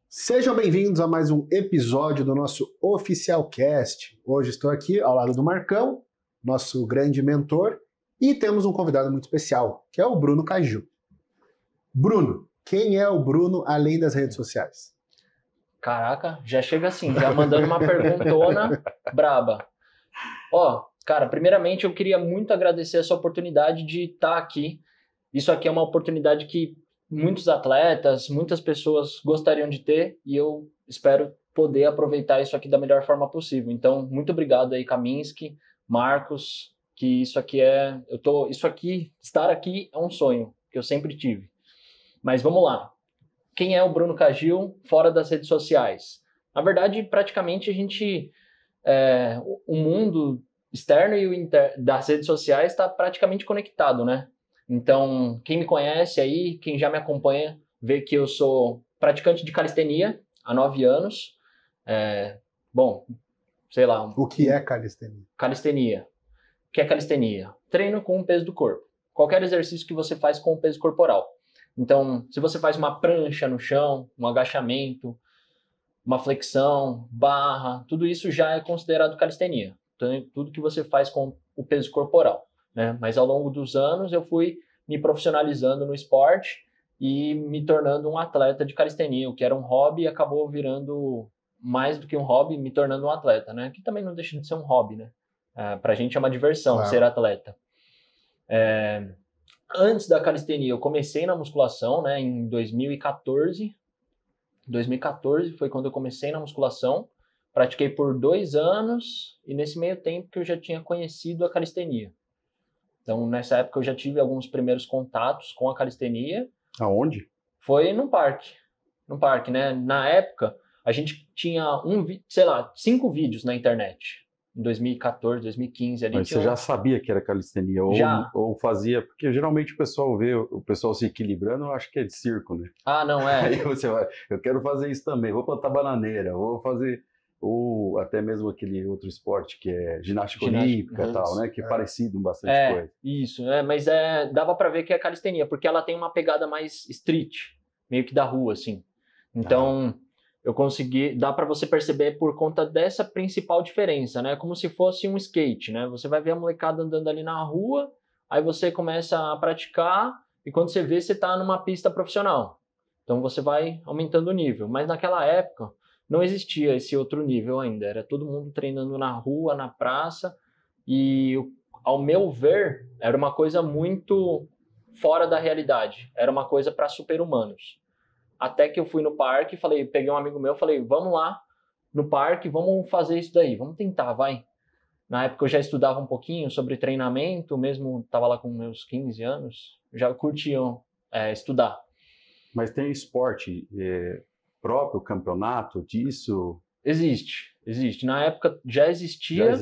Sejam bem-vindos a mais um episódio do nosso Oficial Cast. Hoje estou aqui ao lado do Marcão, nosso grande mentor, e temos um convidado muito especial, que é o Bruno Caju. Bruno, quem é o Bruno além das redes sociais? Caraca, já chega assim, já mandando uma perguntona braba. Cara, primeiramente eu queria muito agradecer essa oportunidade de estar aqui. Isso aqui é uma oportunidade que muitos atletas, muitas pessoas gostariam de ter e eu espero poder aproveitar isso aqui da melhor forma possível. Então, muito obrigado aí, Kaminski, Marcos, que estar aqui é um sonho que eu sempre tive. Mas vamos lá. Quem é o Bruno Caju fora das redes sociais? Na verdade, praticamente o mundo externo e o das redes sociais está praticamente conectado, né? Então, quem me conhece aí, quem já me acompanha, vê que eu sou praticante de calistenia há 9 anos. O que é calistenia? Calistenia. O que é calistenia? Treino com o peso do corpo. Qualquer exercício que você faz com o peso corporal. Então, se você faz uma prancha no chão, um agachamento, uma flexão, barra, tudo isso já é considerado calistenia. Então, tudo que você faz com o peso corporal. Né? Mas ao longo dos anos eu fui me profissionalizando no esporte e me tornando um atleta de calistenia, o que era um hobby acabou virando mais do que um hobby, me tornando um atleta, né? Que também não deixa de ser um hobby, né? Pra gente é uma diversão, claro, ser atleta. Antes da calistenia eu comecei na musculação, né? Em 2014. 2014 foi quando eu comecei na musculação, pratiquei por 2 anos e nesse meio tempo que eu já tinha conhecido a calistenia. Então, nessa época, eu já tive alguns primeiros contatos com a calistenia. Aonde? Foi no parque. No parque, né? Na época, a gente tinha 5 vídeos na internet. Em 2014, 2015. Ali Mas você já sabia que era calistenia? Ou fazia... Porque geralmente o pessoal vê o pessoal se equilibrando, eu acho que é de circo, né? Ah, não é. Aí você vai, eu quero fazer isso também, vou plantar bananeira, vou fazer... Ou até mesmo aquele outro esporte que é ginástica olímpica e tal, né? Que é parecido bastante coisa. Isso, mas dava pra ver que é calistenia, porque ela tem uma pegada mais street, meio que da rua, assim. Então, eu consegui... Dá pra você perceber por conta dessa principal diferença, né? Como se fosse um skate, né? Você vai ver a molecada andando ali na rua, aí você começa a praticar, e quando você vê, você tá numa pista profissional. Então, você vai aumentando o nível. Mas naquela época... não existia esse outro nível ainda, era todo mundo treinando na rua, na praça, e ao meu ver, era uma coisa muito fora da realidade, era uma coisa para super-humanos. Até que eu fui no parque, peguei um amigo meu, falei, vamos lá no parque, vamos fazer isso daí, vamos tentar, vai. Na época eu já estudava um pouquinho sobre treinamento, mesmo estava lá com meus 15 anos, já curtiam estudar. Mas tem esporte... próprio campeonato disso? Existe. Na época já existia,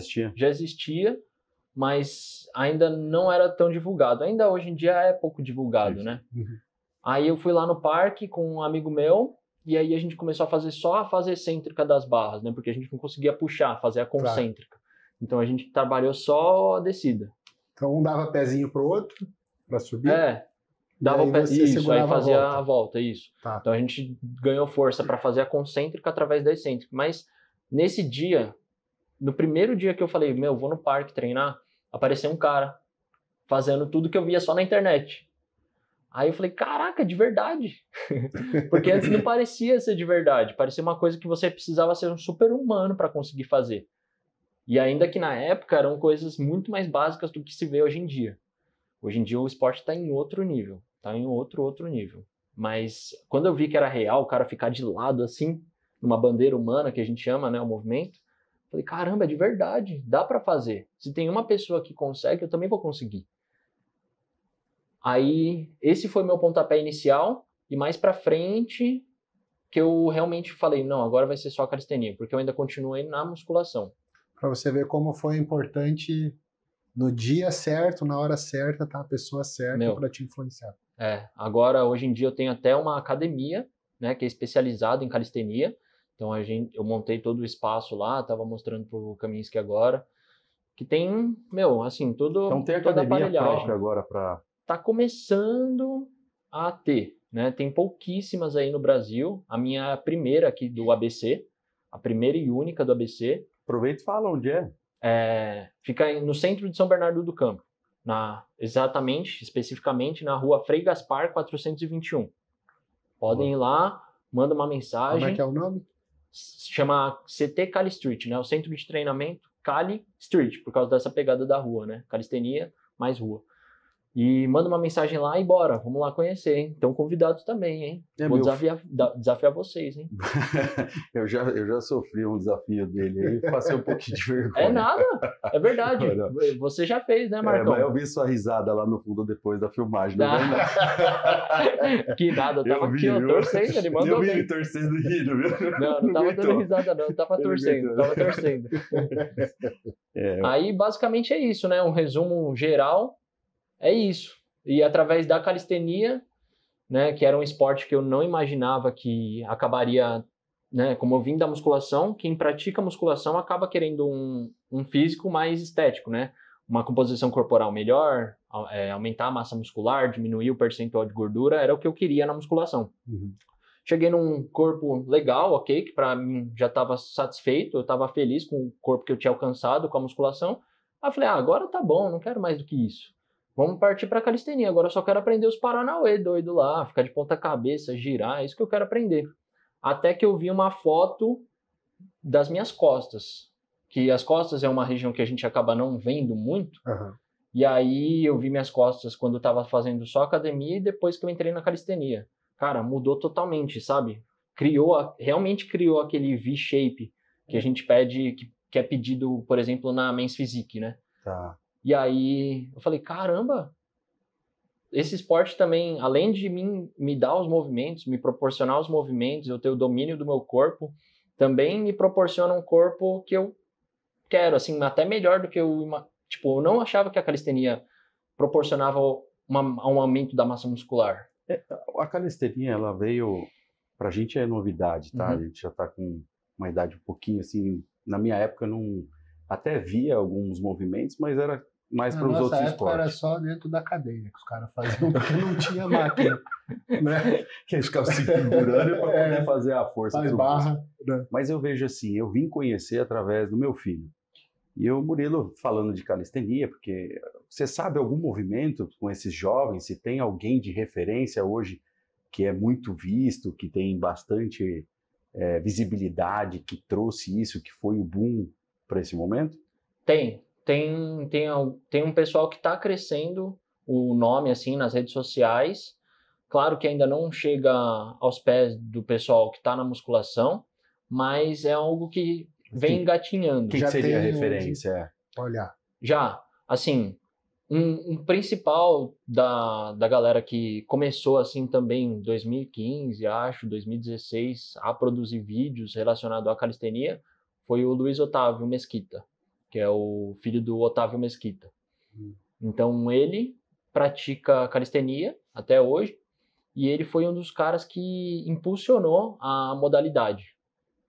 mas ainda não era tão divulgado. Ainda hoje em dia é pouco divulgado, né? Uhum. Aí eu fui lá no parque com um amigo meu, e aí a gente começou a fazer só a fase excêntrica das barras, né? Porque a gente não conseguia puxar, fazer a concêntrica. Claro. Então a gente trabalhou só a descida. Então um dava pezinho pro outro para subir? Dava o pé, isso, aí fazia a volta, isso. Tá. Então a gente ganhou força para fazer a concêntrica através da excêntrica. Mas nesse dia, no primeiro dia que eu falei, vou no parque treinar, apareceu um cara fazendo tudo que eu via só na internet. Aí eu falei, caraca, de verdade. Porque antes não parecia ser de verdade, parecia uma coisa que você precisava ser um super-humano para conseguir fazer. E ainda que na época eram coisas muito mais básicas do que se vê hoje em dia. Hoje em dia o esporte está em outro nível, está em outro nível. Mas quando eu vi que era real, o cara ficar de lado assim, numa bandeira humana que a gente chama, né, o movimento, falei, caramba, é de verdade, dá para fazer. Se tem uma pessoa que consegue, eu também vou conseguir. Aí esse foi meu pontapé inicial e mais para frente que eu realmente falei, não, agora vai ser só calistenia, porque eu ainda continuei na musculação. Para você ver como foi importante no dia certo, na hora certa, tá a pessoa certa para te influenciar. Agora, hoje em dia, eu tenho até uma academia, né, que é especializada em calistenia. Então, eu montei todo o espaço lá, estava mostrando para o Kaminski agora. que tem, meu, assim, tudo. Então tem toda academia aparelhagem. própria agora para... Tá começando a ter, né? Tem pouquíssimas aí no Brasil. A minha primeira aqui do ABC, a primeira e única do ABC, Aproveita e fala onde é. fica no centro de São Bernardo do Campo, especificamente na rua Frei Gaspar 421. Podem ir lá, manda uma mensagem. Como é que é o nome? Se chama CT Cali Street, né? O centro de treinamento Cali Street, por causa dessa pegada da rua, né? Calistenia mais rua. E manda uma mensagem lá e bora, vamos lá conhecer, hein? Estão convidados também, hein? Vou desafiar vocês, hein? eu já sofri um desafio dele aí, passei um pouquinho de vergonha. É nada, é verdade. Você já fez, né, Marcão? Mas eu vi sua risada lá no fundo depois da filmagem, não vem não. Que nada, eu tava aqui, ó, torcendo, ele mandou eu vi bem. ele torcendo rindo, viu? Não tava dando risada não, eu tava torcendo. Aí, basicamente é isso, né? Um resumo geral. É isso. E através da calistenia, né, que era um esporte que eu não imaginava que acabaria, né, como eu vim da musculação, quem pratica musculação acaba querendo um físico mais estético, né? Uma composição corporal melhor, aumentar a massa muscular, diminuir o percentual de gordura, era o que eu queria na musculação. Uhum. Cheguei num corpo legal, ok, que para mim já estava satisfeito, eu estava feliz com o corpo que eu tinha alcançado com a musculação. Aí eu falei, agora tá bom, não quero mais do que isso. Vamos partir para calistenia. Agora eu só quero aprender os paranauê doido lá, ficar de ponta cabeça, girar, é isso que eu quero aprender. Até que eu vi uma foto das minhas costas, que as costas é uma região que a gente acaba não vendo muito. Uhum. E aí eu vi minhas costas quando eu estava fazendo só academia e depois que eu entrei na calistenia. Cara, mudou totalmente, sabe? Realmente criou aquele V-shape que a gente pede, que é pedido, por exemplo, na Men's Physique, né? Tá. E aí eu falei, caramba, esse esporte também, além de me dar os movimentos, me proporcionar os movimentos, eu ter o domínio do meu corpo, também me proporciona um corpo que eu quero, assim, até melhor do que eu não achava que a calistenia proporcionava um aumento da massa muscular. A calistenia, ela veio, pra gente é novidade, tá? Uhum. A gente já tá com uma idade um pouquinho, assim, na minha época eu não, até via alguns movimentos, mas era mais para os outros esportes. Era só dentro da cadeia que os caras faziam, porque não tinha máquina, né? Que eles ficavam se pendurando para poder fazer a força. Faz barra. Né? Mas eu vejo assim, eu vim conhecer através do meu filho. E o Murilo falando de calistenia, porque você sabe algum movimento com esses jovens, se tem alguém de referência hoje que é muito visto, que tem bastante visibilidade, que trouxe isso, que foi o boom para esse momento? Tem um pessoal que está crescendo o nome assim nas redes sociais. Claro que ainda não chega aos pés do pessoal que está na musculação, mas é algo que vem engatinhando. Quem seria a referência? Olha. Já, assim, um principal da galera que começou assim também em 2015, 2016, a produzir vídeos relacionados à calistenia, foi o Luiz Otávio Mesquita, que é o filho do Otávio Mesquita. Então ele pratica calistenia até hoje, e ele foi um dos caras que impulsionou a modalidade.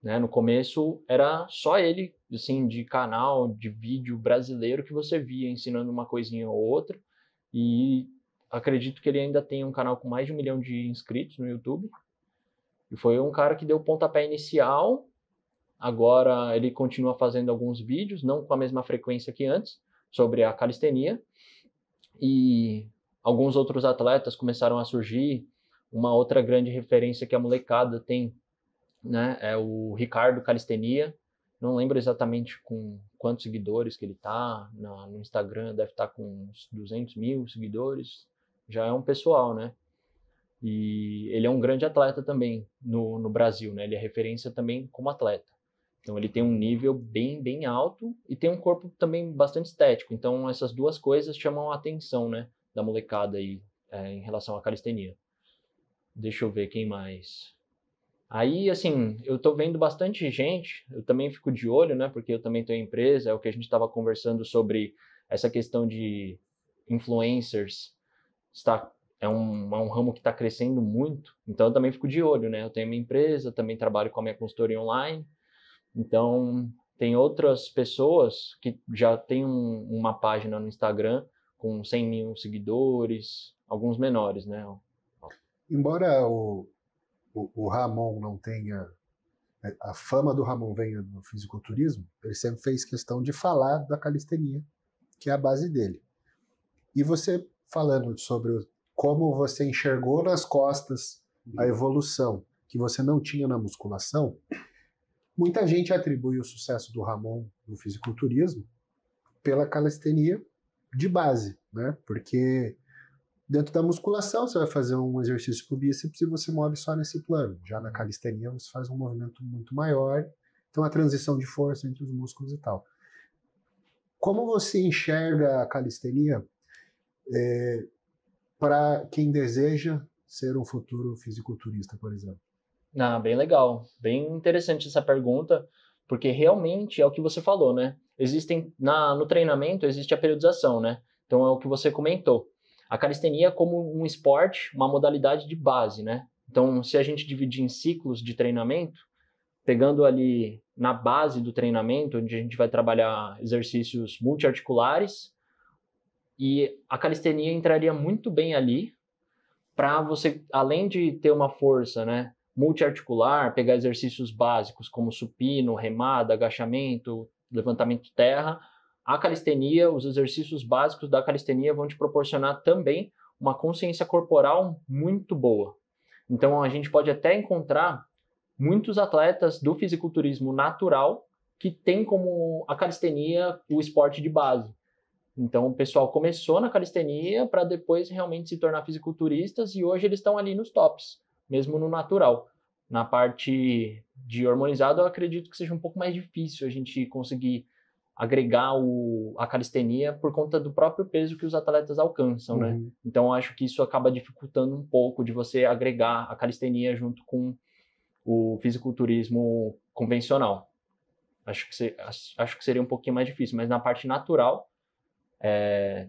Né? No começo era só ele, assim, de canal, de vídeo brasileiro que você via ensinando uma coisinha ou outra, e acredito que ele ainda tem um canal com mais de 1 milhão de inscritos no YouTube, e foi um cara que deu o pontapé inicial. Agora ele continua fazendo alguns vídeos, não com a mesma frequência que antes, sobre a calistenia, e alguns outros atletas começaram a surgir. Uma outra grande referência que a molecada tem, né, é o Ricardo Calistenia. Não lembro exatamente com quantos seguidores que ele tá no Instagram, deve estar com uns 200 mil seguidores, já é um pessoal, né? E ele é um grande atleta também no Brasil, né? Ele é referência também como atleta. Então ele tem um nível bem, bem alto e tem um corpo também bastante estético. Então essas duas coisas chamam a atenção, né, da molecada aí em relação à calistenia. Deixa eu ver quem mais. Aí, assim, eu tô vendo bastante gente, eu também fico de olho, né, porque eu também tenho empresa, é o que a gente estava conversando sobre essa questão de influencers. É um ramo que está crescendo muito, então eu também fico de olho, né. Eu tenho minha empresa, também trabalho com a minha consultoria online. Então, tem outras pessoas que já tem uma página no Instagram com 100 mil seguidores, alguns menores, né? Embora o Ramon não tenha... A fama do Ramon venha do fisiculturismo, ele sempre fez questão de falar da calistenia, que é a base dele. E você falando sobre como você enxergou nas costas a evolução que você não tinha na musculação, muita gente atribui o sucesso do Ramon no fisiculturismo pela calistenia de base, né? Porque dentro da musculação você vai fazer um exercício para o bíceps e você move só nesse plano. Já na calistenia você faz um movimento muito maior, então a transição de força entre os músculos e tal. Como você enxerga a calistenia para quem deseja ser um futuro fisiculturista, por exemplo? Bem legal, bem interessante essa pergunta, porque realmente é o que você falou, né? No treinamento existe a periodização, né? Então é o que você comentou. A calistenia como um esporte, uma modalidade de base, né? Então, se a gente dividir em ciclos de treinamento, pegando ali na base do treinamento, onde a gente vai trabalhar exercícios multiarticulares, e a calistenia entraria muito bem ali para você, além de ter uma força, né, multiarticular, pegar exercícios básicos como supino, remada, agachamento, levantamento terra, a calistenia, os exercícios básicos da calistenia vão te proporcionar também uma consciência corporal muito boa. Então a gente pode até encontrar muitos atletas do fisiculturismo natural que tem como a calistenia o esporte de base. Então o pessoal começou na calistenia para depois realmente se tornar fisiculturistas e hoje eles estão ali nos tops, mesmo no natural. Na parte de hormonizado eu acredito que seja um pouco mais difícil a gente conseguir agregar a calistenia por conta do próprio peso que os atletas alcançam, né? Então, acho que isso acaba dificultando um pouco de você agregar a calistenia junto com o fisiculturismo convencional. Acho que seria um pouquinho mais difícil, mas na parte natural,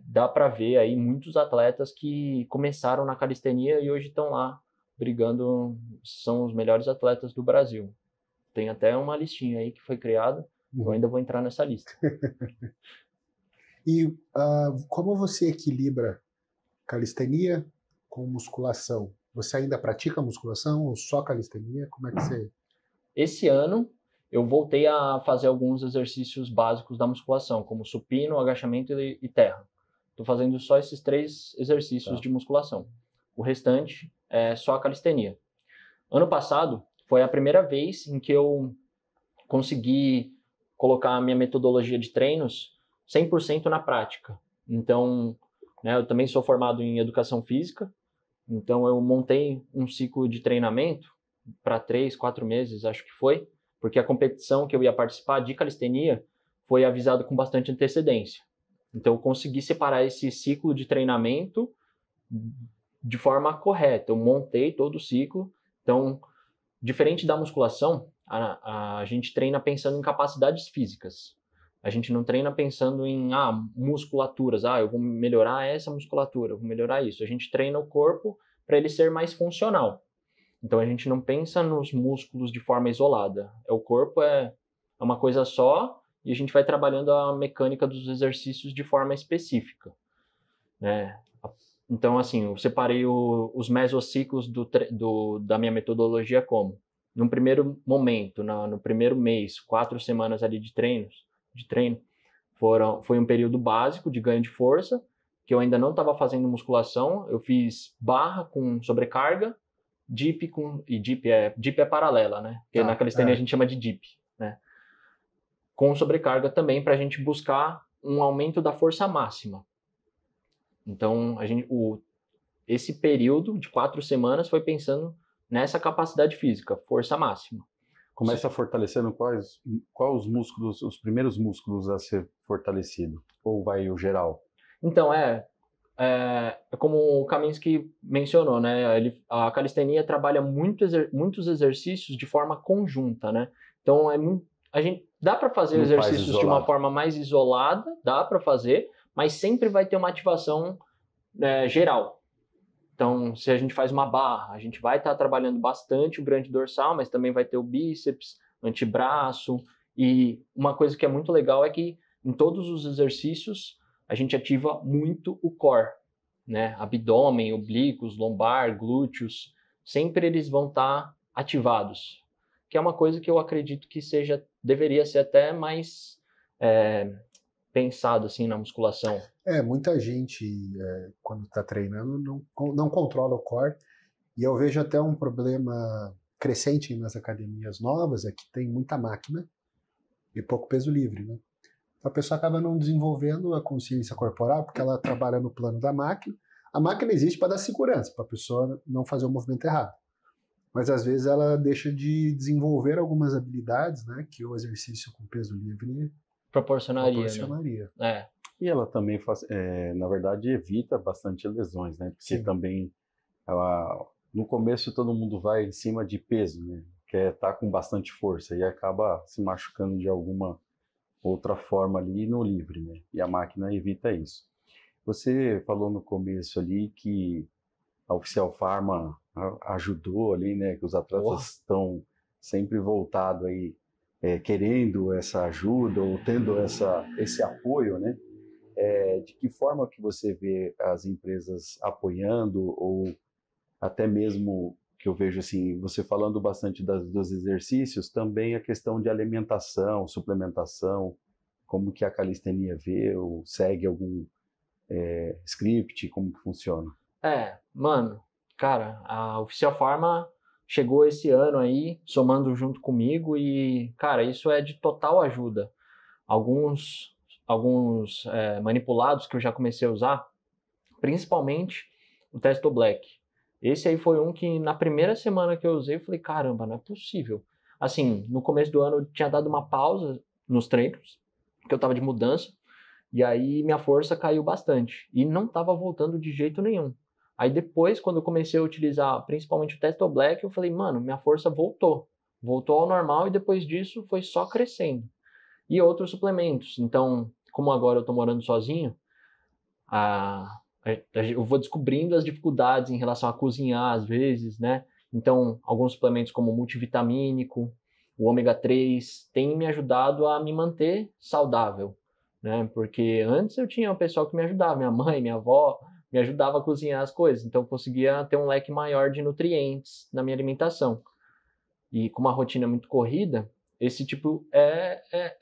dá para ver aí muitos atletas que começaram na calistenia e hoje estão lá brigando, são os melhores atletas do Brasil. Tem até uma listinha aí que foi criada. Eu ainda vou entrar nessa lista. E como você equilibra calistenia com musculação? Você ainda pratica musculação ou só calistenia? Como é que você... Esse ano, eu voltei a fazer alguns exercícios básicos da musculação, como supino, agachamento e terra. Estou fazendo só esses 3 exercícios de musculação. O restante é só a calistenia. Ano passado, foi a primeira vez em que eu consegui colocar a minha metodologia de treinos 100% na prática. Então, né, eu também sou formado em educação física, então eu montei um ciclo de treinamento para 3, 4 meses, acho que foi, porque a competição que eu ia participar de calistenia foi avisada com bastante antecedência. Então eu consegui separar esse ciclo de treinamento de forma correta. Eu montei todo o ciclo. Então, diferente da musculação, a gente treina pensando em capacidades físicas. A gente não treina pensando em musculaturas. Eu vou melhorar essa musculatura, eu vou melhorar isso. A gente treina o corpo para ele ser mais funcional. Então a gente não pensa nos músculos de forma isolada. O corpo é uma coisa só e a gente vai trabalhando a mecânica dos exercícios de forma específica, né? Então, assim, eu separei os mesociclos da minha metodologia como? No primeiro momento, no primeiro mês, 4 semanas ali de treino, foi um período básico de ganho de força, que eu ainda não estava fazendo musculação. Eu fiz barra com sobrecarga, dip dip é paralela, né? Porque na calistenia a gente chama de dip, né? Com sobrecarga também para a gente buscar um aumento da força máxima. Então, esse período de 4 semanas foi pensando nessa capacidade física, força máxima. Começa fortalecendo quais os músculos, os primeiros músculos a ser fortalecido? Ou vai o geral? Então, como o Kaminsky mencionou, né? A calistenia trabalha muitos exercícios de forma conjunta, né? Então, a gente dá para fazer exercícios de uma forma mais isolada, dá para fazer, mas sempre vai ter uma ativação geral. Então, se a gente faz uma barra, a gente vai estar trabalhando bastante o grande dorsal, mas também vai ter o bíceps, antebraço E uma coisa que é muito legal é que em todos os exercícios a gente ativa muito o core, né? Abdômen, oblíquos, lombar, glúteos, sempre eles vão estar ativados, que é uma coisa que eu acredito que deveria ser até mais pensado assim na musculação. Muita gente, quando está treinando, não controla o core. E eu vejo até um problema crescente nas academias novas, é que tem muita máquina e pouco peso livre, né? A pessoa acaba não desenvolvendo a consciência corporal, porque ela trabalha no plano da máquina. A máquina existe para dar segurança, para a pessoa não fazer o movimento errado. Mas às vezes ela deixa de desenvolver algumas habilidades, né, que o exercício com peso livre proporcionaria. Né? E ela também na verdade, evita bastante lesões, né? Porque também no começo todo mundo vai em cima de peso, né? Quer estar com bastante força e acaba se machucando de alguma outra forma ali no livre, né? E a máquina evita isso. Você falou no começo ali que a Oficial Pharma ajudou ali, né? Que os atletas estão sempre voltados aí, querendo essa ajuda ou tendo esse apoio, né? De que forma que você vê as empresas apoiando ou até mesmo que eu vejo assim, você falando bastante dos exercícios, também a questão de alimentação, suplementação, como que a calistenia vê ou segue algum script, como que funciona? Mano, cara, a Oficial Pharma chegou esse ano aí, somando junto comigo e, cara, isso é de total ajuda. Alguns manipulados que eu já comecei a usar, principalmente o Testo Black. Esse aí foi um que na primeira semana que eu usei, eu falei, caramba, não é possível. Assim, no começo do ano eu tinha dado uma pausa nos treinos, porque eu tava de mudança, e aí minha força caiu bastante, e não tava voltando de jeito nenhum. Aí depois, quando eu comecei a utilizar principalmente o Testo Black, eu falei, mano, minha força voltou ao normal, e depois disso foi só crescendo. E outros suplementos. Então, como agora eu tô morando sozinho, eu vou descobrindo as dificuldades em relação a cozinhar às vezes, né? Então, alguns suplementos como o multivitamínico, o ômega 3, têm me ajudado a me manter saudável, né? Porque antes eu tinha um pessoal que me ajudava, minha mãe, minha avó, me ajudava a cozinhar as coisas, então eu conseguia ter um leque maior de nutrientes na minha alimentação. E com uma rotina muito corrida, esse tipo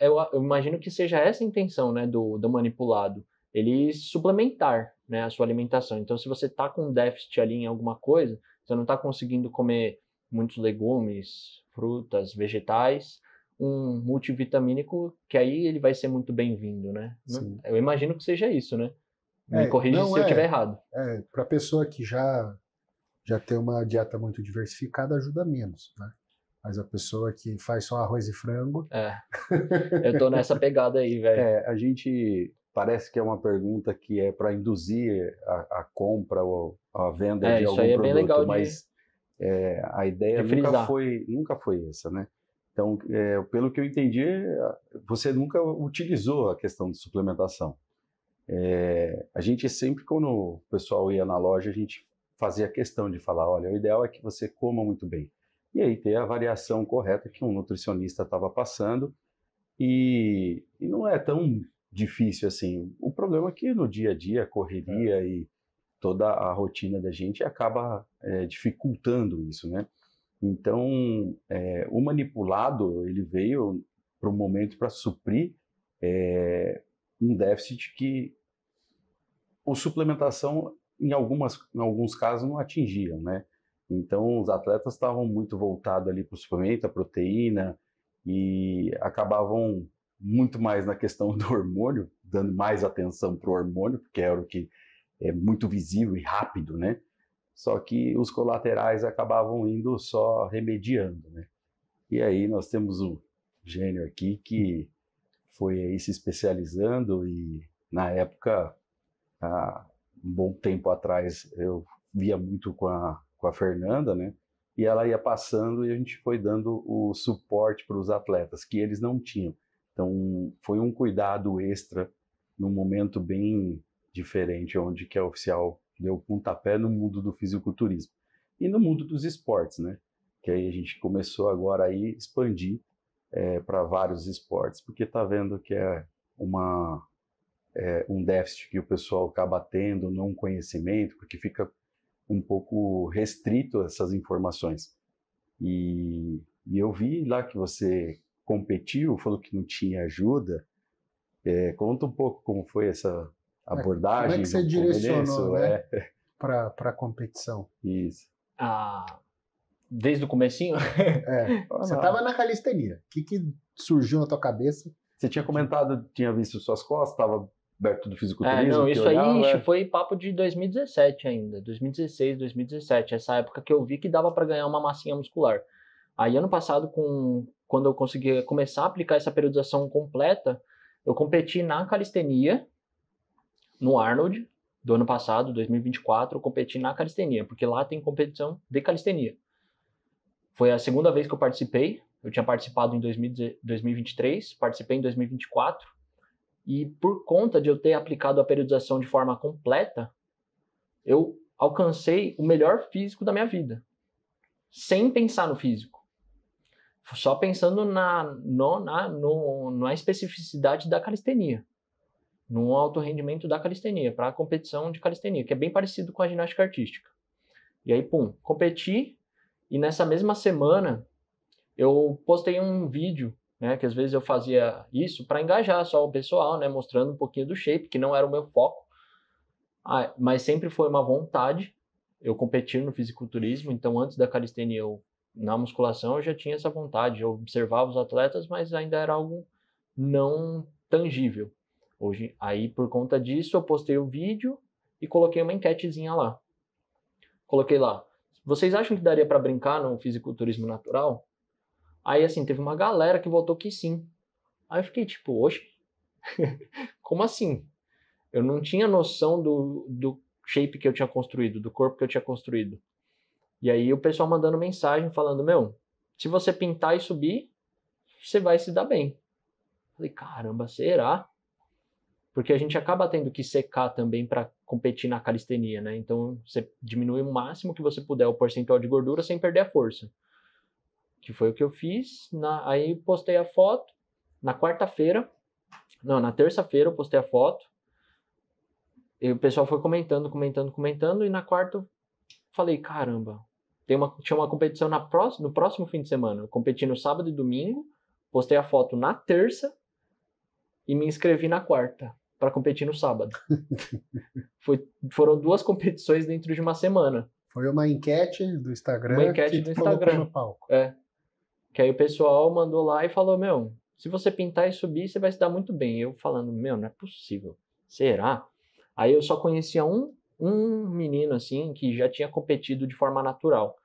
eu imagino que seja essa a intenção, né, do manipulado, ele suplementar, né, a sua alimentação. Então, se você está com déficit ali em alguma coisa, você não está conseguindo comer muitos legumes, frutas, vegetais, um multivitamínico, que aí ele vai ser muito bem-vindo, né? Sim. Eu imagino que seja isso, né? Me corrija se eu estiver errado. Para pessoa que já tem uma dieta muito diversificada, ajuda menos, né? Mas a pessoa que faz só arroz e frango... Eu tô nessa pegada aí, velho. A gente... Parece que é uma pergunta que é para induzir a compra ou a venda de algum produto, bem legal mas a ideia nunca foi essa, né? Então, pelo que eu entendi, você nunca utilizou a questão de suplementação. A gente sempre, quando o pessoal ia na loja, a gente fazia questão de falar, olha, o ideal é que você coma muito bem. E aí ter a variação correta que um nutricionista estava passando, e não é tão difícil assim. O problema é que no dia a dia, a correria e toda a rotina da gente acaba dificultando isso, né? Então, o manipulado, ele veio para um momento para suprir um déficit que a suplementação, em alguns casos, não atingiam, né? Então, os atletas estavam muito voltados ali para o suplemento, a proteína, e acabavam muito mais na questão do hormônio, dando mais atenção para o hormônio, porque era o que é muito visível e rápido, né? Só que os colaterais acabavam indo só remediando, né? E aí nós temos um gênio aqui que foi aí se especializando e, na época, há um bom tempo atrás, eu via muito com a Fernanda, né? E ela ia passando e a gente foi dando o suporte para os atletas, que eles não tinham. Então, foi um cuidado extra num momento bem diferente, onde que a Oficial deu pontapé no mundo do fisiculturismo. E no mundo dos esportes, né? Que aí a gente começou agora a expandir para vários esportes, porque está vendo que é um déficit que o pessoal acaba tendo, não conhecimento, porque fica um pouco restrito essas informações. E eu vi lá que você competiu, falou que não tinha ajuda. Conta um pouco como foi essa abordagem. Como é que você direcionou, né, para a competição? Isso. Desde o comecinho? Você estava na calistenia. O que surgiu na tua cabeça? Você tinha comentado, tinha visto suas costas, estava aberto do fisiculturismo? Não, isso aí foi papo de 2017 ainda. 2016, 2017. Essa época que eu vi que dava para ganhar uma massinha muscular. Aí ano passado, quando eu consegui começar a aplicar essa periodização completa, eu competi na calistenia, no Arnold, do ano passado, 2024, eu competi na calistenia, porque lá tem competição de calistenia. Foi a segunda vez que eu participei. Eu tinha participado em 2023, participei em 2024. E por conta de eu ter aplicado a periodização de forma completa, eu alcancei o melhor físico da minha vida. Sem pensar no físico. Só pensando na especificidade da calistenia. No alto rendimento da calistenia, para a competição de calistenia, que é bem parecido com a ginástica artística. E aí, competi. E nessa mesma semana, eu postei um vídeo, né, que às vezes eu fazia isso para engajar só o pessoal, né, mostrando um pouquinho do shape, que não era o meu foco, mas sempre foi uma vontade eu competir no fisiculturismo. Então antes da calistenia, na musculação, eu já tinha essa vontade, eu observava os atletas, mas ainda era algo não tangível. Aí por conta disso, eu postei o vídeo e coloquei uma enquetezinha lá. Coloquei lá: vocês acham que daria para brincar no fisiculturismo natural? Aí, assim, teve uma galera que votou que sim. Aí eu fiquei tipo, oxe, como assim? Eu não tinha noção do shape que eu tinha construído, do corpo que eu tinha construído. E aí o pessoal mandando mensagem falando: meu, se você pintar e subir, você vai se dar bem. Falei, caramba, será? Porque a gente acaba tendo que secar também para competir na calistenia, né? Então você diminui o máximo que você puder o percentual de gordura sem perder a força. Que foi o que eu fiz. Aí postei a foto. Na terça-feira eu postei a foto. E o pessoal foi comentando. E na quarta eu falei, caramba, tinha uma competição no próximo fim de semana. Eu competi no sábado e domingo. Postei a foto na terça e me inscrevi na quarta para competir no sábado. Foram 2 competições dentro de uma semana. Foi uma enquete do Instagram. Uma enquete do Instagram. No palco. Que aí o pessoal mandou lá e falou: meu, se você pintar e subir, você vai se dar muito bem. Eu falando, meu, não é possível. Será? Aí eu só conhecia um menino, assim, que já tinha competido de forma natural.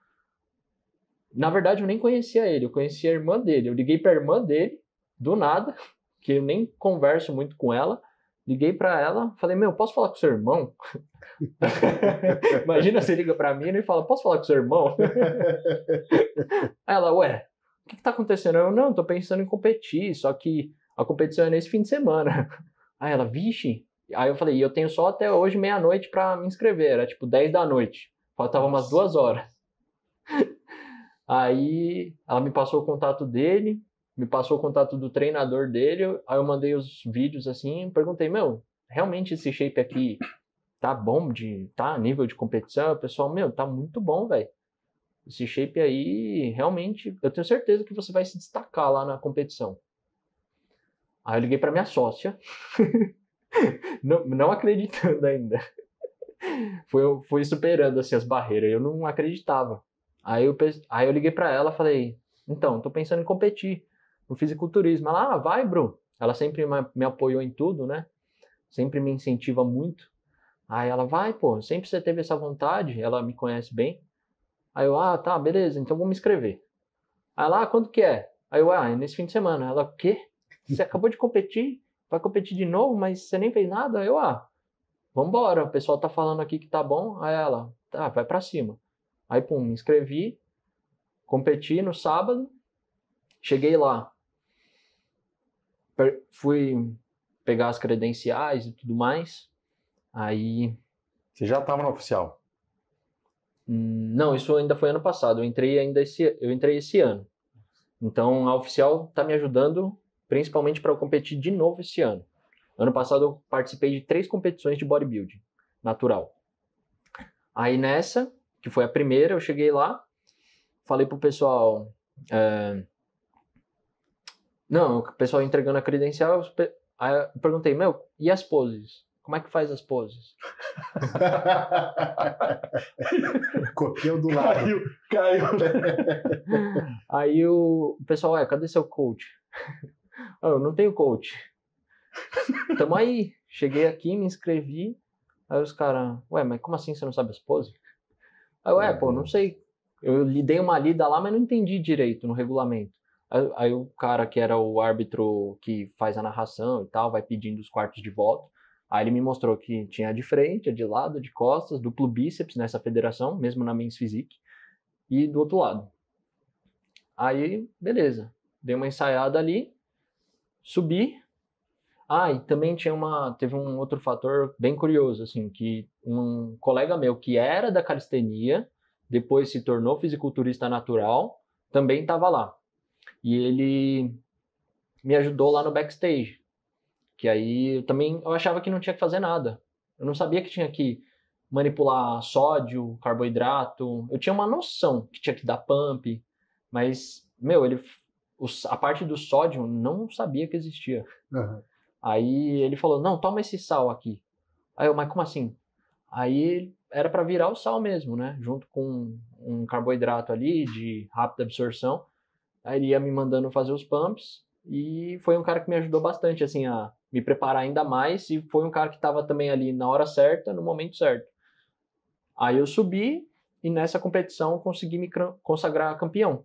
Na verdade, eu nem conhecia ele, eu conhecia a irmã dele. Eu liguei pra irmã dele, do nada, que eu nem converso muito com ela. Liguei pra ela, falei, meu, posso falar com seu irmão? Imagina você liga pra mim e fala, posso falar com seu irmão? Aí ela, ué, o que tá acontecendo? Eu, não, tô pensando em competir, só que a competição é nesse fim de semana. Aí ela, vixe. Aí eu falei, eu tenho só até hoje meia-noite pra me inscrever, era tipo 10 da noite. Faltava umas 2 horas. Aí ela me passou o contato dele, me passou o contato do treinador dele, aí eu mandei os vídeos assim, perguntei, meu, realmente esse shape aqui tá bom, tá a nível de competição? O pessoal, meu, tá muito bom, velho. Esse shape aí, realmente, eu tenho certeza que você vai se destacar lá na competição. Aí eu liguei pra minha sócia, não acreditando ainda. Foi superando assim, as barreiras, eu não acreditava. Aí eu liguei pra ela e falei, então, tô pensando em competir no fisiculturismo. Ela, vai, Bruno. Ela sempre me apoiou em tudo, né? Sempre me incentiva muito. Aí ela, vai, pô, sempre você teve essa vontade, ela me conhece bem. Aí eu, tá, beleza, então vou me inscrever. Aí ela, quando que é? Aí eu, é nesse fim de semana. Ela, o quê? Você acabou de competir? Vai competir de novo, mas você nem fez nada? Aí eu, vambora, o pessoal tá falando aqui que tá bom. Aí ela, tá, vai pra cima. Aí, pum, me inscrevi, competi no sábado, cheguei lá. Fui pegar as credenciais e tudo mais. Aí... Você já estava no oficial? Não, isso ainda foi ano passado. Eu entrei esse ano. Então, a oficial está me ajudando principalmente para eu competir de novo esse ano. Ano passado eu participei de 3 competições de bodybuilding natural. Aí nessa, que foi a primeira, eu cheguei lá, falei pro pessoal... Não, o pessoal entregando a credencial, aí eu perguntei, meu, e as poses? Como é que faz as poses? Copiou do lado. Caiu. Aí o pessoal, cadê seu coach? Eu não tenho coach. Tamo aí. Cheguei aqui, me inscrevi. Aí os caras, mas como assim você não sabe as poses? Aí eu, não sei. Eu dei uma lida lá, mas não entendi direito no regulamento. Aí o cara que era o árbitro que faz a narração e tal, vai pedindo os quartos de volta. Aí ele me mostrou que tinha a de frente, a de lado, a de costas, duplo bíceps nessa federação, mesmo na Men's Physique, e do outro lado. Aí, beleza. Dei uma ensaiada ali, subi. E também teve um outro fator bem curioso, assim, que um colega meu que era da calistenia, depois se tornou fisiculturista natural, também estava lá. E ele me ajudou lá no backstage. Que aí eu achava que não tinha que fazer nada. Eu não sabia que tinha que manipular sódio, carboidrato. Eu tinha uma noção que tinha que dar pump, mas, a parte do sódio não sabia que existia. Uhum. Aí ele falou, não, toma esse sal aqui. Aí eu, mas como assim? Aí era para virar o sal mesmo, né? Junto com um carboidrato ali de rápida absorção. Aí ele ia me mandando fazer os pumps e foi um cara que me ajudou bastante, assim, a me preparar ainda mais e foi um cara que estava também ali na hora certa, no momento certo. Aí eu subi e nessa competição consegui me consagrar campeão.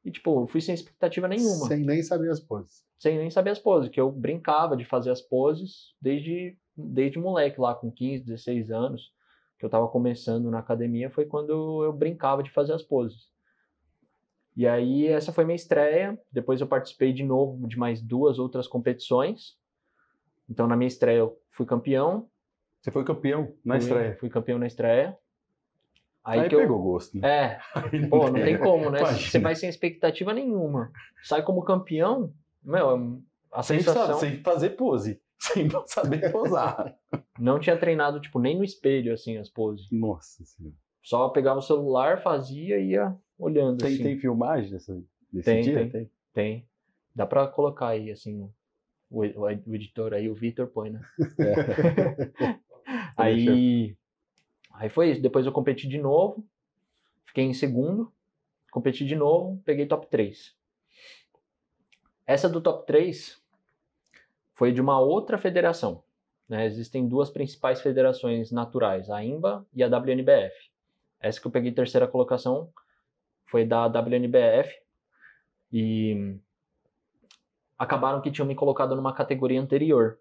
E, eu fui sem expectativa nenhuma. Sem nem saber as poses. Sem nem saber as poses, que eu brincava de fazer as poses desde moleque lá, com 15, 16 anos, que eu estava começando na academia, foi quando eu brincava de fazer as poses. E aí essa foi minha estreia, depois eu participei de novo de mais 2 outras competições. Então na minha estreia eu fui campeão. Você foi campeão na estreia? Fui campeão na estreia. Aí pegou gosto, né? Não tem como, né? Você vai sem expectativa nenhuma. Sai como campeão, a sensação... Sem fazer pose, sem saber posar. Não tinha treinado, nem no espelho, assim, as poses. Nossa Senhora. Só pegava o celular, fazia e ia olhando, assim. Tem filmagem desse dia? Tem. Dá pra colocar aí, assim, o editor aí, o Vitor põe, né? Aí foi isso. Depois eu competi de novo, fiquei em segundo, competi de novo, peguei top 3. Essa do top 3 foi de uma outra federação, né? Existem 2 principais federações naturais, a INBA e a WNBF. Essa que eu peguei terceira colocação foi da WNBF e acabaram que tinham me colocado numa categoria anterior.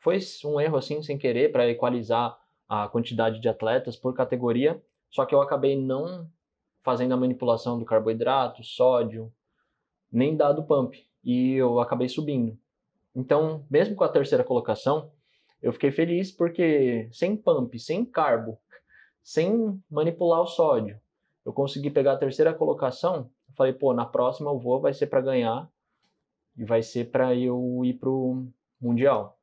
Foi um erro assim, sem querer, para equalizar a quantidade de atletas por categoria, só que eu acabei não fazendo a manipulação do carboidrato, sódio, nem dado pump, e eu acabei subindo. Então, mesmo com a terceira colocação, eu fiquei feliz porque sem pump, sem carbo, sem manipular o sódio, eu consegui pegar a terceira colocação. Eu falei, na próxima eu vou, vai ser para ganhar e vai ser para eu ir pro Mundial.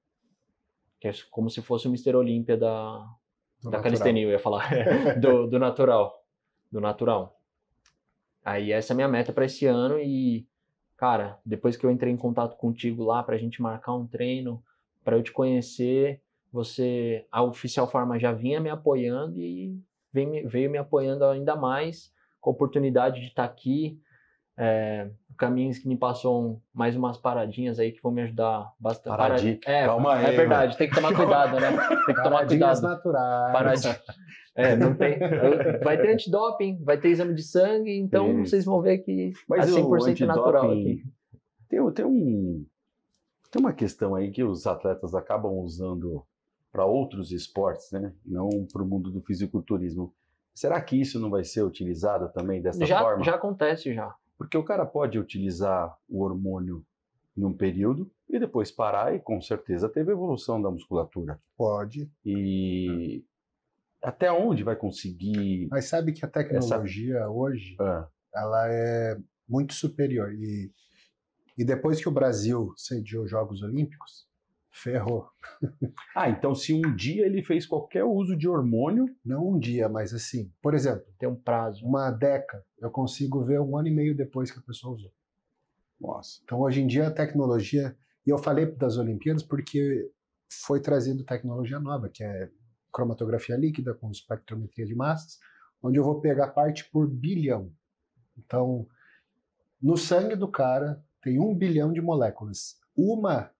Que é como se fosse o Mr. Olímpia da calistenia, eu ia falar, do natural. Do natural. Aí essa é a minha meta para esse ano e, cara, depois que eu entrei em contato contigo lá pra gente marcar um treino, para eu te conhecer, a Oficial Pharma já vinha me apoiando e veio me apoiando ainda mais com a oportunidade de estar aqui. O Caminhos que me passou mais umas paradinhas aí que vão me ajudar bastante. Calma aí. É verdade, tem que tomar cuidado, né? Tem que tomar cuidado. Naturais. Não tem. Vai ter antidoping, vai ter exame de sangue, então vocês vão ver que é 100% natural aqui. Tem uma questão aí que os atletas acabam usando para outros esportes, né? Não para o mundo do fisiculturismo. Será que isso não vai ser utilizado também dessa forma? Já acontece, já. Porque o cara pode utilizar o hormônio num período e depois parar e com certeza teve evolução da musculatura. Pode. E até onde vai conseguir... Mas sabe que a tecnologia hoje, ela é muito superior. E depois que o Brasil sediou os Jogos Olímpicos, ferrou. Então se um dia ele fez qualquer uso de hormônio... Não um dia, mas assim, por exemplo, Tem um prazo. uma DECA, eu consigo ver 1 ano e meio depois que a pessoa usou. Nossa. Então hoje em dia a tecnologia, e eu falei das Olimpíadas porque foi trazido tecnologia nova, que é cromatografia líquida com espectrometria de massas, onde eu vou pegar parte por bilhão. Então, no sangue do cara tem 1 bilhão de moléculas. Uma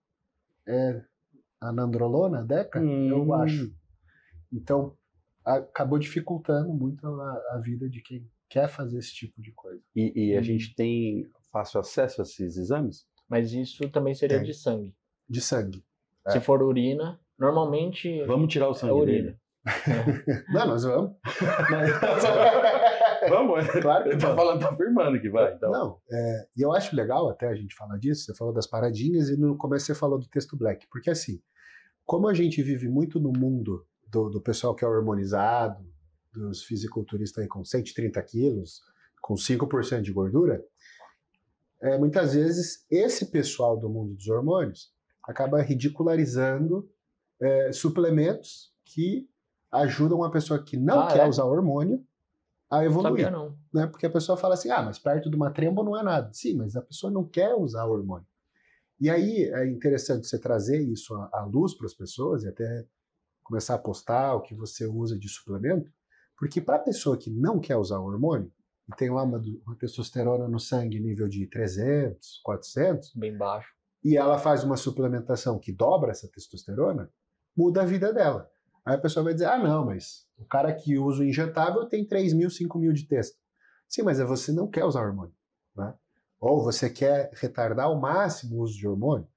é a nandrolona, a DECA, eu acho. Então, acabou dificultando muito a vida de quem quer fazer esse tipo de coisa. E a gente tem fácil acesso a esses exames? Mas isso também seria Tem. de sangue. De sangue. Se for urina, normalmente Vamos tirar o sangue urina. dele. Não, nós vamos. Vamos, Claro que ele tá falando, tá afirmando que vai. Então. Não, e eu acho legal até a gente falar disso, você falou das paradinhas e no começo você falou do texto black, porque assim, como a gente vive muito no mundo do pessoal que é hormonizado, dos fisiculturistas aí com 130 quilos, com 5% de gordura, muitas vezes esse pessoal do mundo dos hormônios acaba ridicularizando suplementos que ajudam a pessoa que não quer usar hormônio a evoluir. Sabia não. Né? Porque a pessoa fala assim, mas perto de uma trembo não é nada. Sim, mas a pessoa não quer usar hormônio. E aí é interessante você trazer isso à luz para as pessoas e até começar a postar o que você usa de suplemento, porque para a pessoa que não quer usar hormônio, e tem lá uma testosterona no sangue nível de 300, 400, bem baixo, e ela faz uma suplementação que dobra essa testosterona, muda a vida dela. Aí a pessoa vai dizer, não, mas o cara que usa o injetável tem 3.000, 5.000 de testo. Sim, mas você não quer usar hormônio, né? Ou você quer retardar ao máximo o uso de hormônio.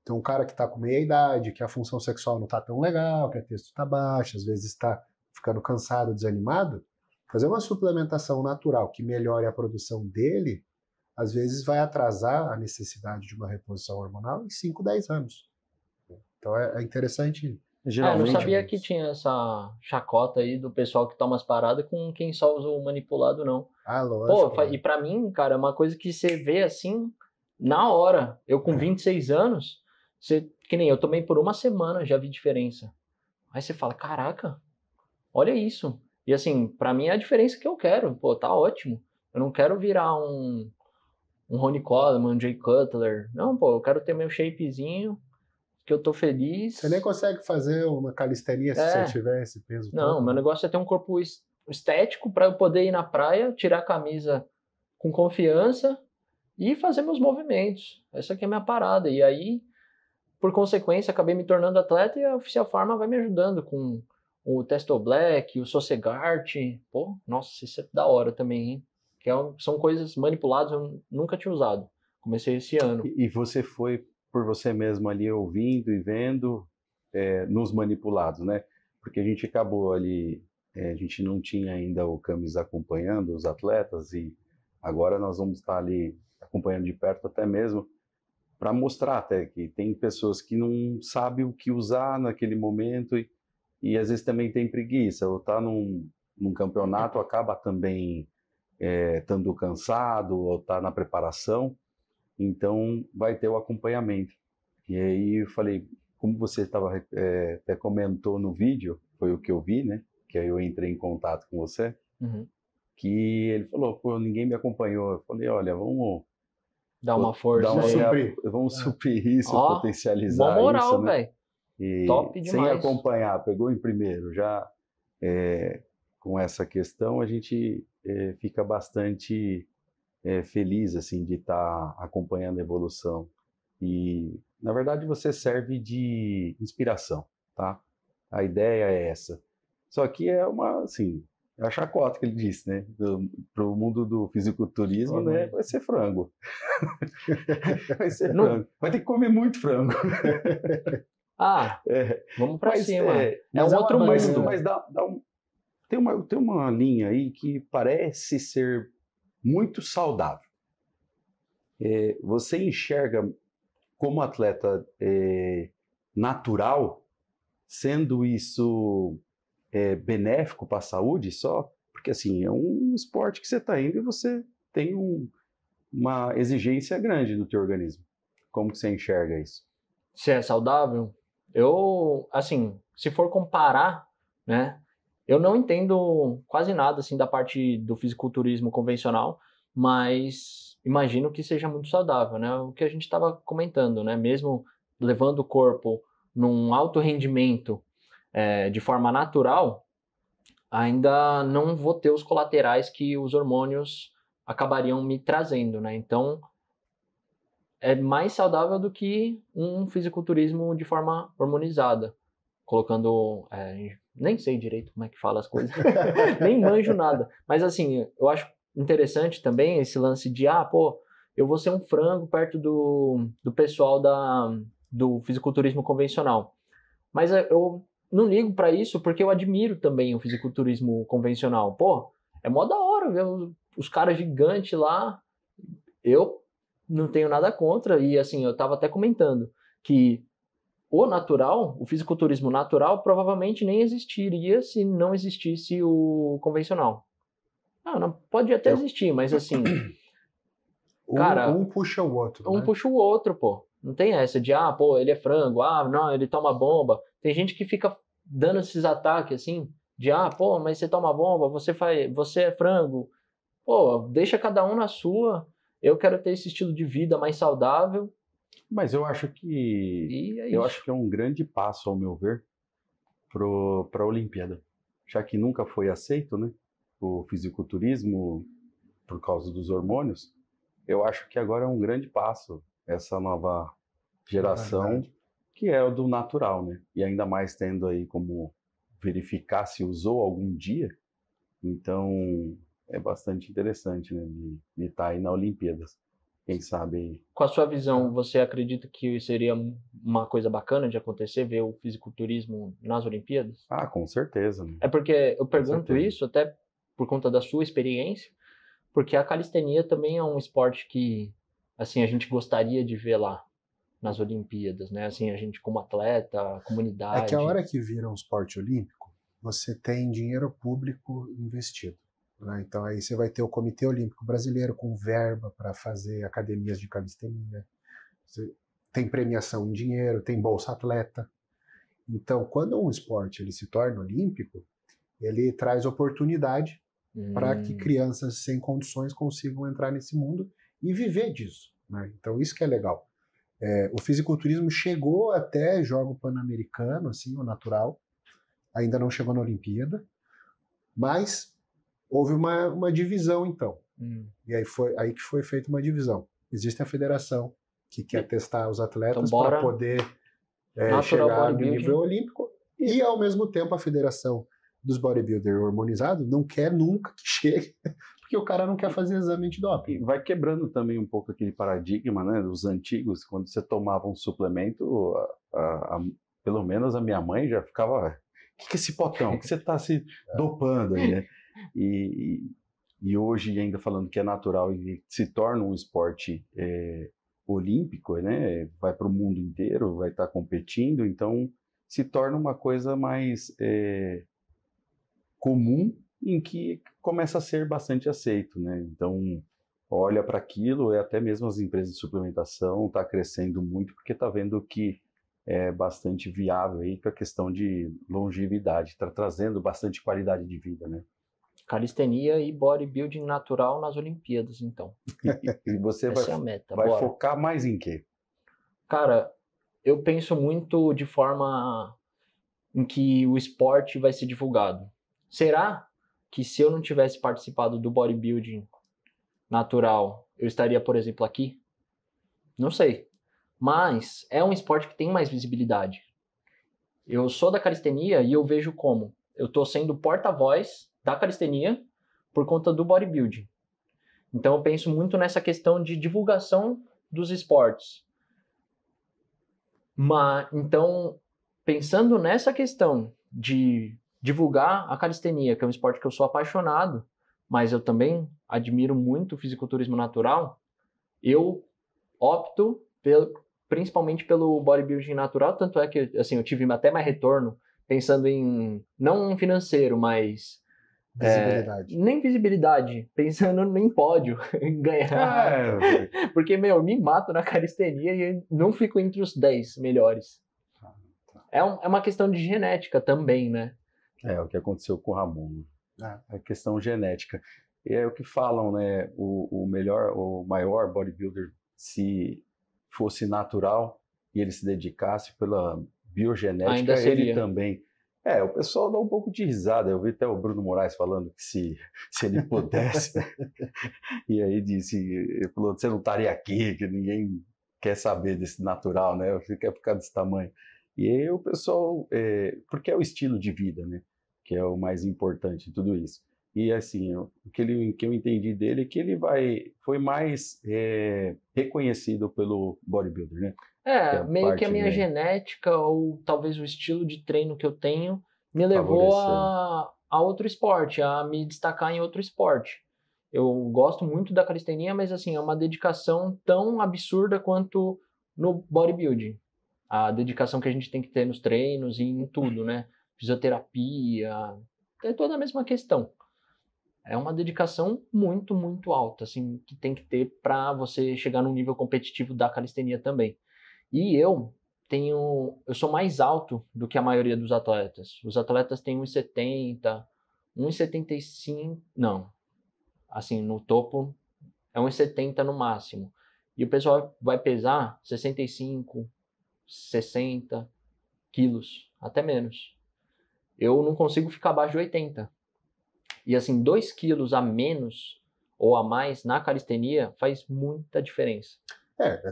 Então, um cara que está com meia idade, que a função sexual não está tão legal, que a testo está baixa, às vezes está ficando cansado, desanimado, fazer uma suplementação natural que melhore a produção dele, às vezes vai atrasar a necessidade de uma reposição hormonal em 5, 10 anos. Então, é interessante. Eu não sabia que tinha essa chacota aí do pessoal que toma as paradas com quem só usa o manipulado, não. Lógico. E pra mim, cara, é uma coisa que você vê assim, na hora. Eu com 26 anos, que nem eu tomei por 1 semana, já vi diferença. Aí você fala, caraca, olha isso. E assim, pra mim é a diferença que eu quero. Tá ótimo. Eu não quero virar um Ronnie Coleman, um Jay Cutler. Não, eu quero ter meu shapezinho, que eu tô feliz. Você nem consegue fazer uma calistenia se você tiver esse peso todo. Não, meu negócio é ter um corpo estético para eu poder ir na praia, tirar a camisa com confiança e fazer meus movimentos. Essa aqui é a minha parada. E aí, por consequência, acabei me tornando atleta e a Oficial Pharma vai me ajudando com o Testo Black, o Socegart. Nossa, isso é da hora também, hein? São coisas manipuladas, eu nunca tinha usado. Comecei esse ano. E você foi por você mesmo ali ouvindo e vendo nos manipulados, né? Porque a gente acabou ali, a gente não tinha ainda o Camis acompanhando os atletas e agora nós vamos estar ali acompanhando de perto até mesmo para mostrar até que tem pessoas que não sabem o que usar naquele momento e às vezes também tem preguiça, ou tá num campeonato, acaba também estando cansado ou tá na preparação. Então, vai ter o acompanhamento. E aí eu falei, como você até comentou no vídeo, foi o que eu vi, né? Que aí eu entrei em contato com você, que ele falou, ninguém me acompanhou. Eu falei, olha, vamos... Dar uma força vamos suprir isso, potencializar uma moral, isso, né? Top demais. Sem acompanhar, pegou em primeiro. Já com essa questão, a gente fica bastante... feliz assim de estar acompanhando a evolução e na verdade você serve de inspiração, tá? A ideia é essa. Só que é a chacota que ele disse, né? Para o mundo do fisiculturismo, né? Vai ser frango. Vai ser frango. Vai ter que comer muito frango. Vamos para cima. Mas um outro mundo. Mas tem uma linha aí que parece ser muito saudável. Você enxerga como atleta natural, sendo isso benéfico para a saúde só? Porque assim, é um esporte que você está indo e você tem uma exigência grande do teu organismo. Como que você enxerga isso? Se é saudável, eu, assim, se for comparar, né, eu não entendo quase nada, assim, da parte do fisiculturismo convencional, mas imagino que seja muito saudável, né, o que a gente estava comentando, né, mesmo levando o corpo num alto rendimento de forma natural, ainda não vou ter os colaterais que os hormônios acabariam me trazendo, né, então é mais saudável do que um fisiculturismo de forma hormonizada, colocando, nem sei direito como é que fala as coisas, nem manjo nada, mas assim, eu acho interessante também esse lance de, pô, eu vou ser um frango perto do pessoal do fisiculturismo convencional, mas eu não ligo para isso porque eu admiro também o fisiculturismo convencional, pô, é mó da hora ver os caras gigantes lá, eu não tenho nada contra, e assim, eu estava até comentando que o fisiculturismo natural, provavelmente nem existiria se não existisse o convencional. Não, pode até existir, mas assim, cara, um puxa o outro, um né? puxa o outro, pô. Não tem essa de, pô, ele é frango, não, ele toma bomba. Tem gente que fica dando esses ataques assim, de, pô, mas você toma bomba, você é frango. Pô, deixa cada um na sua. Eu quero ter esse estilo de vida mais saudável. Mas eu acho que é um grande passo, ao meu ver, para a Olimpíada, já que nunca foi aceito, né, o fisiculturismo por causa dos hormônios. Eu acho que agora é um grande passo essa nova geração, que é o do natural, né? E ainda mais tendo aí como verificar se usou algum dia. Então é bastante interessante, né, de estar aí na Olimpíadas. Quem sabe. Com a sua visão, você acredita que seria uma coisa bacana de acontecer, ver o fisiculturismo nas Olimpíadas? Com certeza. Né? É porque eu pergunto isso até por conta da sua experiência, porque a calistenia também é um esporte que, assim, a gente gostaria de ver lá nas Olimpíadas, né? Assim, a gente como atleta, comunidade. É que a hora que vira um esporte olímpico, você tem dinheiro público investido. Né? Então aí você vai ter o Comitê Olímpico Brasileiro com verba para fazer academias de calistenia. Você tem premiação em dinheiro, tem bolsa atleta. Então, quando um esporte ele se torna olímpico, ele traz oportunidade para que crianças sem condições consigam entrar nesse mundo e viver disso. Né? Então, isso que é legal. O fisiculturismo chegou até jogo pan-americano, assim, o natural, ainda não chegou na Olimpíada, mas houve uma divisão, então. E aí que foi feita uma divisão. Existe a federação que quer testar os atletas então, para poder chegar no nível olímpico, e ao mesmo tempo a federação dos bodybuilders hormonizados não quer nunca que chegue, porque o cara não quer fazer exame antidoping. E vai quebrando também um pouco aquele paradigma, né, dos antigos, quando você tomava um suplemento, pelo menos a minha mãe já ficava, o que é esse potão? Que você está se dopando aí, né? E hoje, ainda falando que é natural e se torna um esporte olímpico, né? Vai para o mundo inteiro, vai estar competindo, então se torna uma coisa mais comum, em que começa a ser bastante aceito, né? Então olha para aquilo, até mesmo as empresas de suplementação está crescendo muito porque está vendo que é bastante viável aí para a questão de longevidade, está trazendo bastante qualidade de vida, né? Calistenia e bodybuilding natural nas Olimpíadas, então. E você Essa é a meta. vai focar mais em quê? Cara, eu penso muito de forma em que o esporte vai ser divulgado. Será que se eu não tivesse participado do bodybuilding natural, eu estaria, por exemplo, aqui? Não sei. Mas é um esporte que tem mais visibilidade. Eu sou da calistenia e eu vejo como eu estou sendo porta-voz da calistenia por conta do bodybuilding. Então eu penso muito nessa questão de divulgação dos esportes. Então, pensando nessa questão de divulgar a calistenia, que é um esporte que eu sou apaixonado, mas eu também admiro muito o fisiculturismo natural, eu opto principalmente pelo bodybuilding natural, tanto é que assim, eu tive até mais retorno pensando em, não financeiro, mas Visibilidade. Nem visibilidade, pensando em pódio, em ganhar. Porque, eu me mato na calistenia e não fico entre os 10 melhores. É uma questão de genética também, né? É o que aconteceu com o Ramon. É questão genética. E é o que falam, né? O maior bodybuilder, se fosse natural e ele se dedicasse pela biogenética, ainda seria. ele também. O pessoal dá um pouco de risada. Eu vi até o Bruno Moraes falando que se ele pudesse, e aí ele falou, você não estaria aqui, que ninguém quer saber desse natural, né? Você quer ficar desse tamanho. E aí o pessoal, porque é o estilo de vida, né? Que é o mais importante em tudo isso. E assim, o que eu entendi dele é que ele foi mais reconhecido pelo bodybuilder, né? Meio que a minha genética ou talvez o estilo de treino que eu tenho me levou a outro esporte, a me destacar em outro esporte. Eu gosto muito da calistenia, mas assim, é uma dedicação tão absurda quanto no bodybuilding. A dedicação que a gente tem que ter nos treinos e em tudo, né? Fisioterapia, é toda a mesma questão. É uma dedicação muito, muito alta, assim, que tem que ter para você chegar no nível competitivo da calistenia também. E eu sou mais alto do que a maioria dos atletas. Os atletas têm 1,70, 1,75, não. Assim, no topo é 1,70 no máximo. E o pessoal vai pesar 65, 60 quilos, até menos. Eu não consigo ficar abaixo de 80. E assim, 2 quilos a menos ou a mais na calistenia faz muita diferença.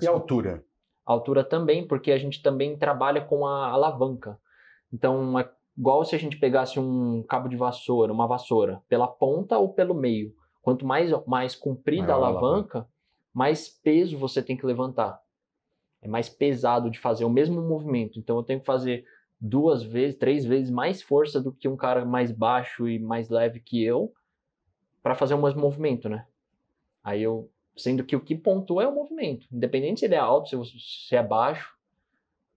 E a altura? A altura também, porque a gente também trabalha com a alavanca. Então, é igual se a gente pegasse um cabo de vassoura, uma vassoura, pela ponta ou pelo meio. Quanto mais comprida a alavanca, mais peso você tem que levantar. É mais pesado de fazer o mesmo movimento. Então, eu tenho que fazer 2 vezes, 3 vezes mais força do que um cara mais baixo e mais leve que eu para fazer o mesmo movimento, né? Sendo que o que pontua é o movimento. Independente se ele é alto, se é baixo.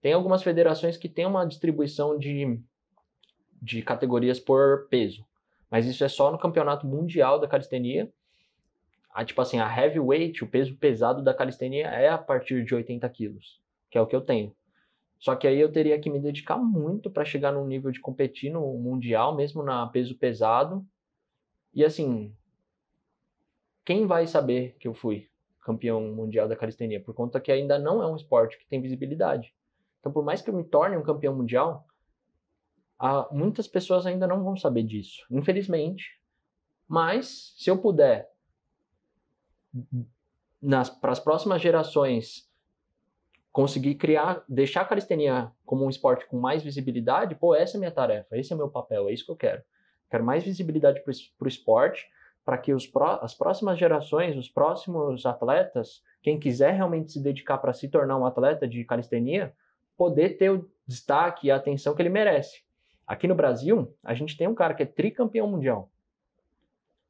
Tem algumas federações que têm uma distribuição de categorias por peso. Mas isso é só no campeonato mundial da calistenia. Tipo assim, a heavyweight, o peso pesado da calistenia é a partir de 80 quilos, que é o que eu tenho. Só que aí eu teria que me dedicar muito para chegar num nível de competir no mundial, mesmo na peso pesado. E assim, quem vai saber que eu fui campeão mundial da calistenia? Por conta que ainda não é um esporte que tem visibilidade. Então, por mais que eu me torne um campeão mundial, muitas pessoas ainda não vão saber disso, infelizmente. Mas, se eu puder, para as próximas gerações, conseguir deixar a calistenia como um esporte com mais visibilidade, essa é a minha tarefa, esse é o meu papel, é isso que eu quero. Quero mais visibilidade para o esporte, para que as próximas gerações, os próximos atletas, quem quiser realmente se dedicar para se tornar um atleta de calistenia, poder ter o destaque e a atenção que ele merece. Aqui no Brasil, a gente tem um cara que é tricampeão mundial.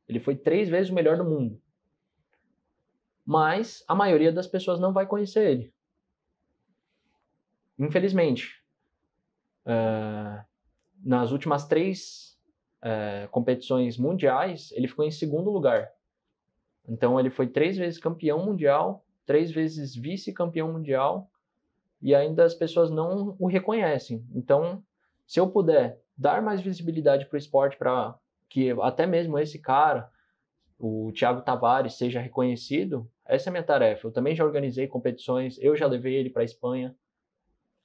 Ele foi 3 vezes o melhor do mundo. Mas a maioria das pessoas não vai conhecer ele. Infelizmente. Nas últimas 3 competições mundiais, ele ficou em 2º lugar. Então ele foi 3 vezes campeão mundial, 3 vezes vice-campeão mundial, e ainda as pessoas não o reconhecem. Então, se eu puder dar mais visibilidade para o esporte, para que até mesmo esse cara, o Thiago Tavares, seja reconhecido, essa é a minha tarefa. Eu também já organizei competições, eu já levei ele para a Espanha,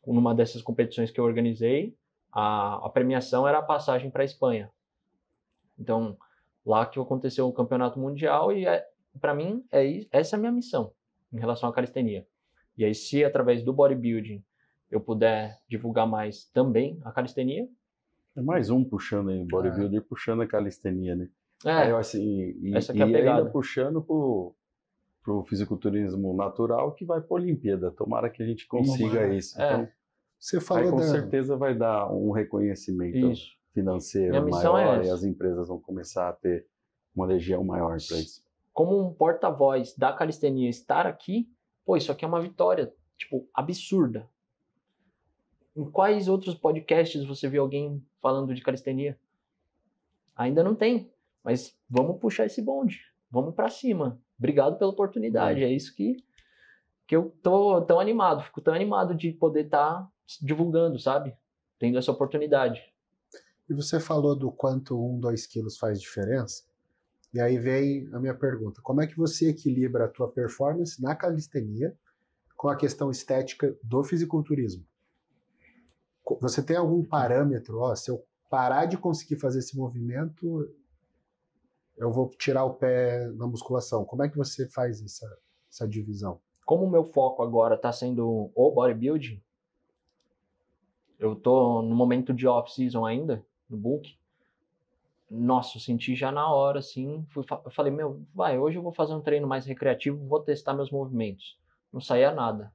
numa dessas competições que eu organizei, a premiação era a passagem para a Espanha. Então, lá que aconteceu o campeonato mundial e para mim essa é a minha missão em relação à calistenia. E aí, se através do bodybuilding eu puder divulgar mais também a calistenia... É mais um puxando aí o bodybuilder, puxando a calistenia, né? Essa que é a pegada. Ainda puxando pro fisiculturismo natural que vai para a Olimpíada. Tomara que a gente consiga isso. Então, você falou com certeza vai dar um reconhecimento financeiro maior e as empresas vão começar a ter uma legião maior para isso. Como um porta-voz da calistenia estar aqui, isso aqui é uma vitória, absurda. Em quais outros podcasts você viu alguém falando de calistenia? Ainda não tem. mas vamos puxar esse bonde, vamos para cima. Obrigado pela oportunidade, é isso que eu tô tão animado, fico tão animado de poder estar divulgando, sabe? Tendo essa oportunidade. E você falou do quanto 2 quilos faz diferença, e aí vem a minha pergunta, como é que você equilibra a tua performance na calistenia com a questão estética do fisiculturismo? Você tem algum parâmetro, se eu parar de conseguir fazer esse movimento, eu vou tirar o pé na musculação. Como é que você faz essa divisão? Como o meu foco agora está sendo o bodybuilding, eu tô no momento de off-season ainda, no book. Nossa, eu senti já na hora, assim, eu falei, hoje eu vou fazer um treino mais recreativo, vou testar meus movimentos. Não saía nada.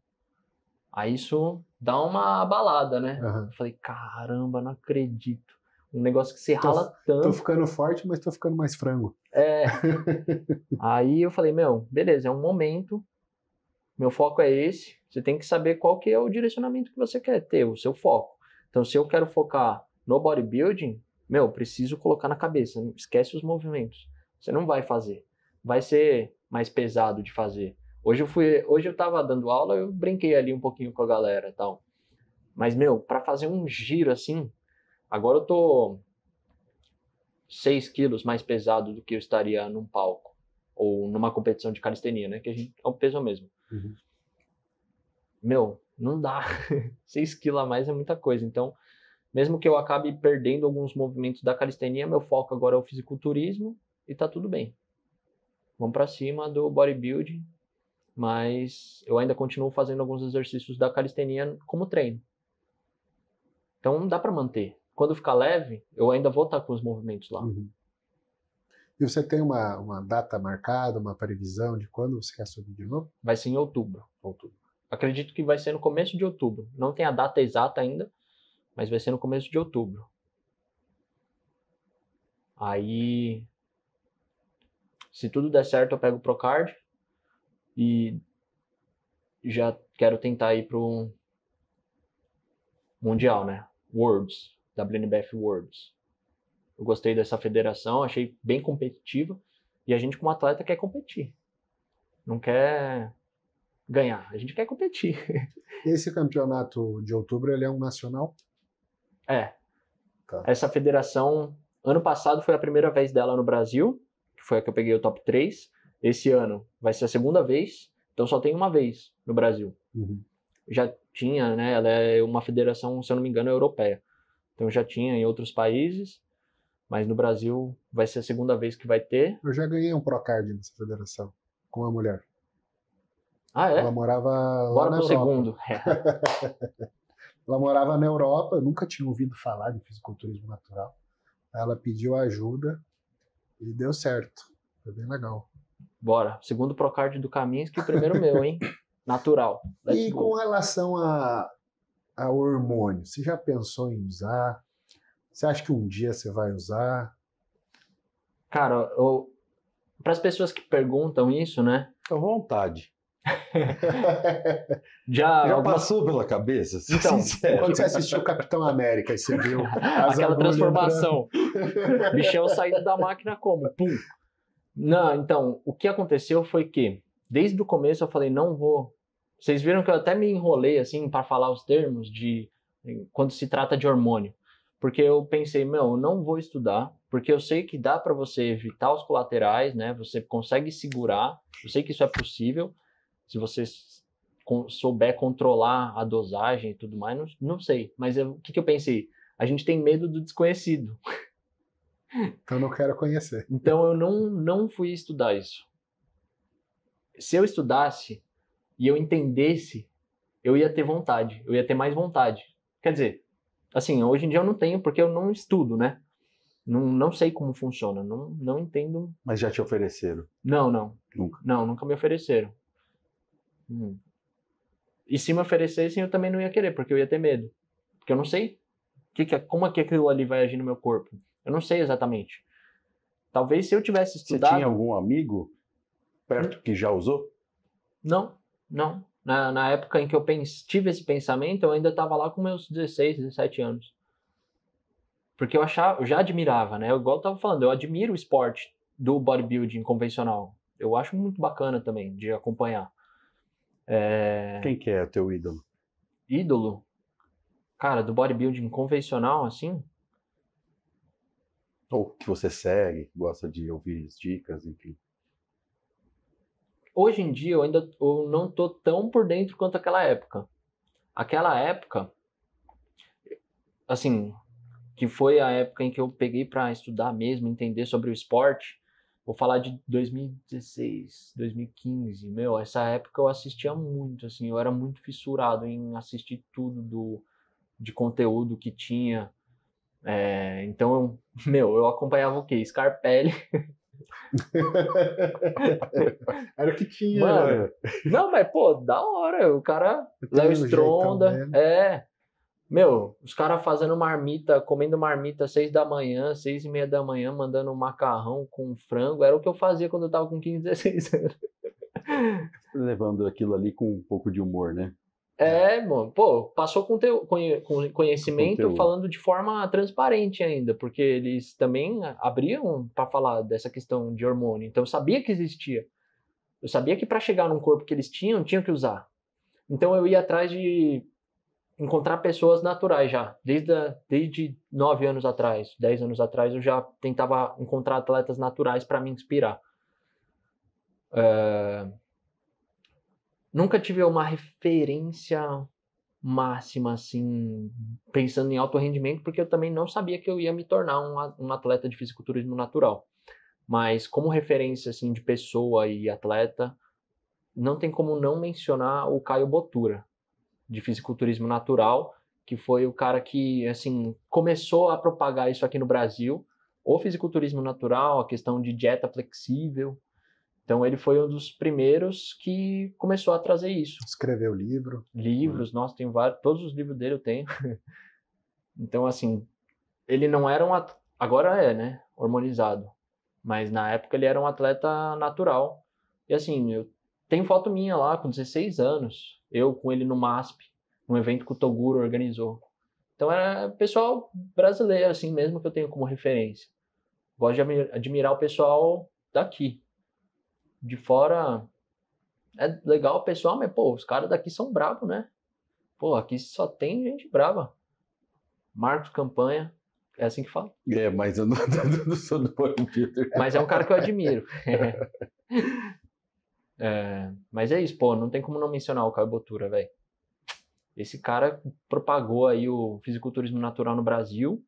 Aí isso dá uma abalada, né? Uhum. Eu falei, caramba, não acredito. Um negócio que você rala tanto. Tô ficando forte, mas tô ficando mais frango. Aí eu falei, beleza, é um momento, meu foco é esse, você tem que saber qual que é o direcionamento que você quer ter, o seu foco. Então, se eu quero focar no bodybuilding, preciso colocar na cabeça, esquece os movimentos. Você não vai fazer. Vai ser mais pesado de fazer. Hoje eu tava dando aula, eu brinquei ali um pouquinho com a galera e tal. Mas, pra fazer um giro assim, agora eu tô 6 quilos mais pesado do que eu estaria num palco. Ou numa competição de calistenia, né? Que é o peso mesmo. Uhum. Não dá. 6 quilos a mais é muita coisa. Então, mesmo que eu acabe perdendo alguns movimentos da calistenia, meu foco agora é o fisiculturismo e tá tudo bem. Vamos pra cima do bodybuilding, mas eu ainda continuo fazendo alguns exercícios da calistenia como treino. Então dá pra manter. Quando ficar leve, eu ainda vou estar com os movimentos lá. Uhum. E você tem uma data marcada, uma previsão de quando você quer subir de novo? Vai ser em outubro. Acredito que vai ser no começo de outubro. Não tem a data exata ainda, mas vai ser no começo de outubro. Aí, se tudo der certo, eu pego o Procard e já quero tentar ir pro Mundial, né? Worlds, WNBF Worlds. Eu gostei dessa federação, achei bem competitiva. E a gente, como atleta, quer competir. Não quer ganhar, a gente quer competir. Esse campeonato de outubro, ele é um nacional? Tá. Essa federação, ano passado foi a primeira vez dela no Brasil, que foi a que eu peguei o top 3. Esse ano vai ser a segunda vez, então só tem uma vez no Brasil. Uhum. Já tinha, né? Ela é uma federação, se eu não me engano, europeia. Então já tinha em outros países, mas no Brasil vai ser a segunda vez que vai ter. Eu já ganhei um Procard nessa federação, com uma mulher. Ah, é? Ela morava lá Bora na pro Europa. segundo. Ela morava na Europa, eu nunca tinha ouvido falar de fisiculturismo natural. Ela pediu ajuda e deu certo. Foi bem legal. Bora. Segundo Procard do Kaminski, primeiro meu, hein? Natural. E com relação ao hormônio, você já pensou em usar? Você acha que um dia você vai usar? Cara, para as pessoas que perguntam isso, né? Fica à vontade. Já passou pela cabeça? Então, quando você assistiu Capitão América e você viu aquela transformação. Bichão saindo da máquina como? Pum. Não, então, o que aconteceu foi que, desde o começo eu falei, não vou. Vocês viram que eu até me enrolei, assim, para falar os termos de quando se trata de hormônio. Porque eu pensei, eu não vou estudar, porque eu sei que dá para você evitar os colaterais, né? Você consegue segurar, eu sei que isso é possível, se você souber controlar a dosagem e tudo mais, não sei. Mas o que eu pensei? A gente tem medo do desconhecido. Então não quero conhecer. Então eu não fui estudar isso. Se eu estudasse e eu entendesse, eu ia ter vontade, eu ia ter mais vontade. Quer dizer, assim, hoje em dia eu não tenho porque eu não estudo, né? Não sei como funciona, não entendo. Mas já te ofereceram? Não. Nunca? Não, nunca me ofereceram. E se me oferecessem, eu também não ia querer, porque eu ia ter medo. Porque eu não sei como é que aquilo ali vai agir no meu corpo. Eu não sei exatamente. Talvez se eu tivesse estudado... Você tinha algum amigo perto que já usou? Não. Na época em que eu tive esse pensamento, eu ainda estava lá com meus 16, 17 anos. Porque eu já admirava, né? Igual eu tava falando, eu admiro o esporte do bodybuilding convencional. Eu acho muito bacana também de acompanhar. Quem que é o teu ídolo? Ídolo, cara, do bodybuilding convencional, assim, Ou que você segue, gosta de ouvir as dicas, enfim. hoje em dia eu não tô tão por dentro quanto aquela época. Aquela época, assim, que foi a época em que eu peguei para estudar mesmo, entender sobre o esporte. Vou falar de 2016, 2015. Meu, essa época eu assistia muito, assim, eu era muito fissurado em assistir tudo de conteúdo que tinha. Então, eu acompanhava o quê? Scarpelli. Era o que tinha, Mano, né? não, mas, pô, da hora. O cara, Tem Léo o jeitão Stronda, dele. os caras fazendo marmita, comendo marmita 6 da manhã, 6:30 da manhã, mandando macarrão com frango. Era o que eu fazia quando eu tava com 15, 16 anos. Levando aquilo ali com um pouco de humor, né? Mano, pô, passou com conhecimento Conteúdo. falando de forma transparente ainda, porque eles também abriam para falar dessa questão de hormônio. Então eu sabia que existia. Eu sabia que para chegar num corpo que eles tinham que usar. Então eu ia atrás de encontrar pessoas naturais já. Desde 9 anos atrás, 10 anos atrás, eu já tentava encontrar atletas naturais para me inspirar. Nunca tive uma referência máxima, assim, pensando em alto rendimento, porque eu também não sabia que eu ia me tornar um atleta de fisiculturismo natural. Mas como referência, assim, de pessoa e atleta, não tem como não mencionar o Caio Botura, de fisiculturismo natural, que foi o cara que, assim, começou a propagar isso aqui no Brasil, o fisiculturismo natural, a questão de dieta flexível. Então ele foi um dos primeiros que começou a trazer isso. Escreveu livro. Livros, nossa, tem vários, todos os livros dele eu tenho. Então, assim, ele não era agora é, né, hormonizado, mas na época ele era um atleta natural. E assim, eu tenho foto minha lá com 16 anos, eu com ele no MASP, num evento que o Toguro organizou. Então era pessoal brasileiro assim mesmo que eu tenho como referência. Gosto de admirar o pessoal daqui. De fora é legal o pessoal, mas pô, os caras daqui são bravos, né? Pô, aqui só tem gente brava. Marcos Campanha, é assim que fala. Mas eu não sou do bodybuilder. Mas é um cara que eu admiro. Mas é isso, pô, não tem como não mencionar o Caio Botura, velho. Esse cara propagou aí o fisiculturismo natural no Brasil,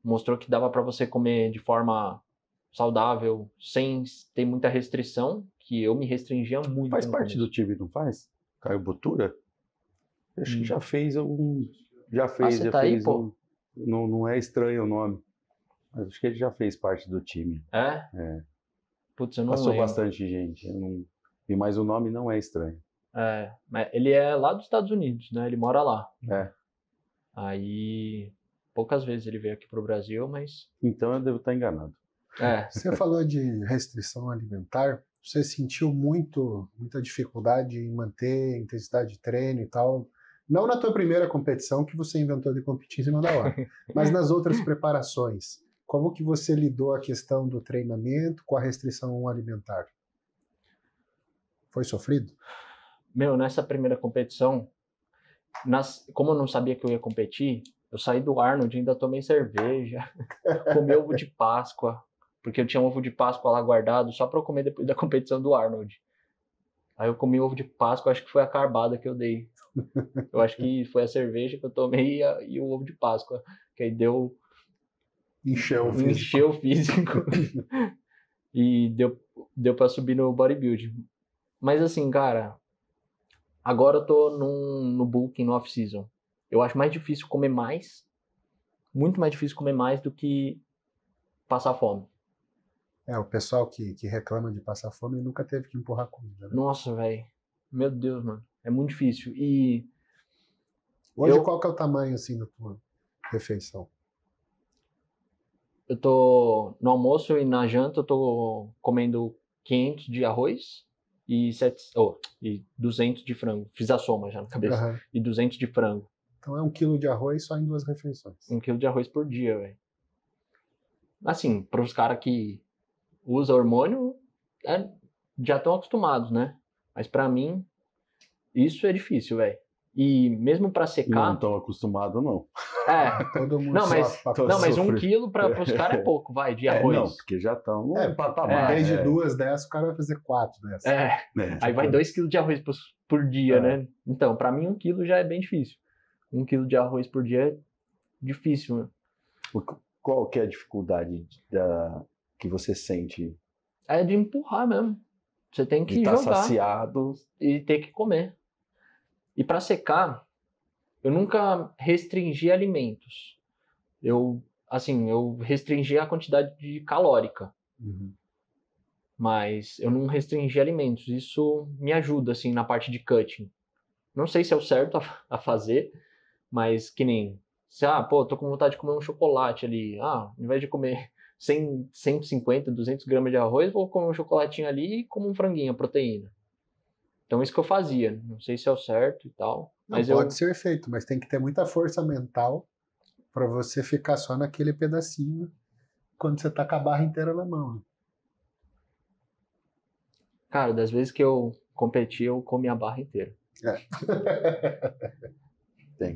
mostrou que dava para você comer de forma saudável, sem ter muita restrição, que eu me restringia muito. Faz parte do time, não faz? Caio Botura? Acho que já fez algum. Já fez, você já tá fez aí, pô? Não é estranho o nome. Mas acho que ele já fez parte do time. É? Putz, eu não Passou lembro. bastante gente. Mas o nome não é estranho. Mas ele é lá dos Estados Unidos, né? Ele mora lá. É. Aí, poucas vezes ele veio aqui pro Brasil, mas... Então eu devo estar enganado. Você falou de restrição alimentar. Você sentiu muita dificuldade em manter a intensidade de treino e tal? Não na tua primeira competição, que você inventou de competir em cima da hora, mas nas outras preparações. Como que você lidou a questão do treinamento com a restrição alimentar? Foi sofrido? Nessa primeira competição, como eu não sabia que eu ia competir, eu saí do Arnold e ainda tomei cerveja, comi ovo de Páscoa, porque eu tinha um ovo de Páscoa lá guardado só para eu comer depois da competição do Arnold. Aí eu comi ovo de Páscoa, acho que foi a carbada que eu dei. Eu acho que foi a cerveja que eu tomei e o ovo de Páscoa, que aí Encheu o físico e deu para subir no bodybuilding. Mas assim, cara, agora eu tô no booking, no off-season. Eu acho mais difícil comer mais, muito mais difícil comer mais do que passar fome. O pessoal que reclama de passar fome nunca teve que empurrar comida, né? Nossa, velho. Meu Deus, mano. É muito difícil. E hoje qual que é o tamanho, assim, da tua refeição? Eu tô no almoço e na janta eu tô comendo 500 de arroz e 200 de frango. Fiz a soma já na cabeça. Uhum. E 200 de frango. Então é 1 quilo de arroz só em 2 refeições. 1 quilo de arroz por dia, velho. Assim, para os caras que usam hormônio, já estão acostumados, né? Mas para mim, isso é difícil, velho. E mesmo para secar... Não estão acostumados, não. Todo mundo Não, mas, sofre não, mas 1 sofrer. quilo para os caras é pouco, vai, de arroz. Não, porque já estão no Em patamar. vez de 2 dessas, o cara vai fazer 4 dessas. Aí vai 2 quilos de arroz por dia, É. né? Então, para mim 1 quilo já é bem difícil. 1 quilo de arroz por dia é difícil, né? Qual que é a dificuldade que você sente É de empurrar mesmo. Você tem de que estar jogar saciado? e ter que comer. E para secar, eu nunca restringi alimentos. Eu restringi a quantidade de calórica, Uhum. mas eu não restringi alimentos. Isso me ajuda, assim, na parte de cutting. Não sei se é o certo a fazer, mas que nem... tô com vontade de comer um chocolate ali. Ao invés de comer 100, 150, 200 gramas de arroz, vou comer um chocolatinho ali e como um franguinho, a proteína. Então, isso que eu fazia. Não sei se é o certo e tal. Não, Mas pode ser feito, mas tem que ter muita força mental para você ficar só naquele pedacinho quando você tá com a barra inteira na mão. Cara, das vezes que eu competi, eu comi a barra inteira.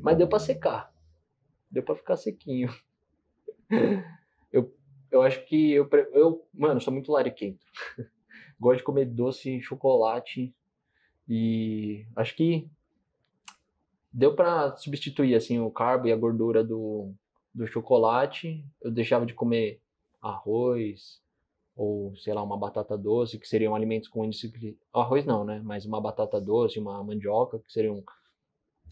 Mas deu pra secar. Deu pra ficar sequinho. Eu acho que mano, sou muito lariquento. Gosto de comer doce, chocolate. E acho que deu pra substituir, assim, o carbo e a gordura do chocolate. Eu deixava de comer arroz, ou, sei lá, uma batata doce, que seriam alimentos com índice... Arroz não, né? Mas uma batata doce, uma mandioca, que seriam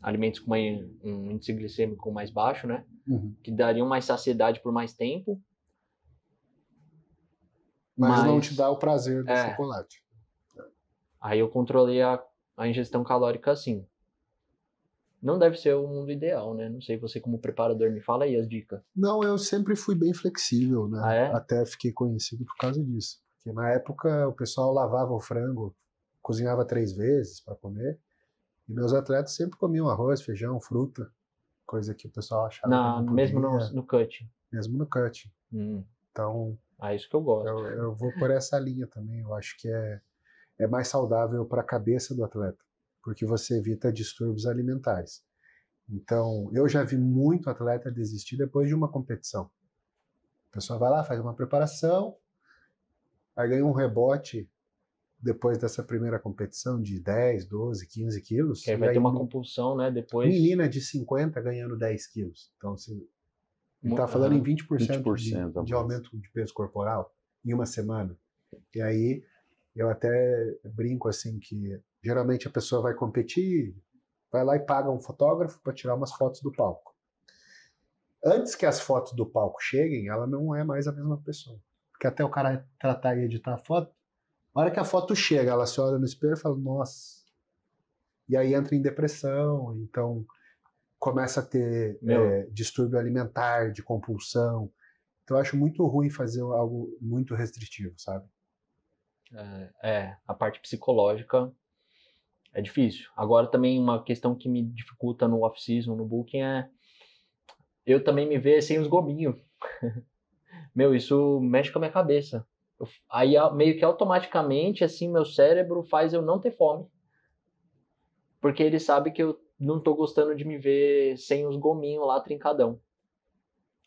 alimentos com um índice glicêmico mais baixo, né? Uhum. Que dariam mais saciedade por mais tempo. Mas não te dá o prazer do chocolate. Aí eu controlei a ingestão calórica assim. Não deve ser o mundo ideal, né? Não sei, você como preparador, me fala aí as dicas. Não, eu sempre fui bem flexível, né? Ah, é? Até fiquei conhecido por causa disso. Porque na época o pessoal lavava o frango, cozinhava 3 vezes para comer. E meus atletas sempre comiam arroz, feijão, fruta. Coisa que o pessoal achava que não podia. Mesmo no cut. Mesmo no cut. Então... isso que eu gosto. Eu vou por essa linha também. Eu acho que é mais saudável para a cabeça do atleta, porque você evita distúrbios alimentares. Então, eu já vi muito atleta desistir depois de uma competição. A pessoa vai lá, faz uma preparação, aí ganha um rebote depois dessa primeira competição de 10, 12, 15 quilos. Que aí vai ter uma compulsão, né? Depois... Menina de 50 ganhando 10 quilos. Então, você está falando em 20% de aumento de peso corporal em uma semana. E aí, eu até brinco assim que geralmente a pessoa vai competir, vai lá e paga um fotógrafo para tirar umas fotos do palco. Antes que as fotos do palco cheguem, ela não é mais a mesma pessoa. Porque até o cara tratar e editar a foto, na hora que a foto chega, ela se olha no espelho e fala, nossa. E aí entra em depressão, então começa a ter distúrbio alimentar, de compulsão. Então eu acho muito ruim fazer algo muito restritivo, sabe? A parte psicológica é difícil. Agora também uma questão que me dificulta no off-season, no booking, é eu também me ver sem os gominhos. Isso mexe com a minha cabeça. Aí meio que automaticamente, assim, meu cérebro faz eu não ter fome. Porque ele sabe que eu não tô gostando de me ver sem os gominhos lá trincadão.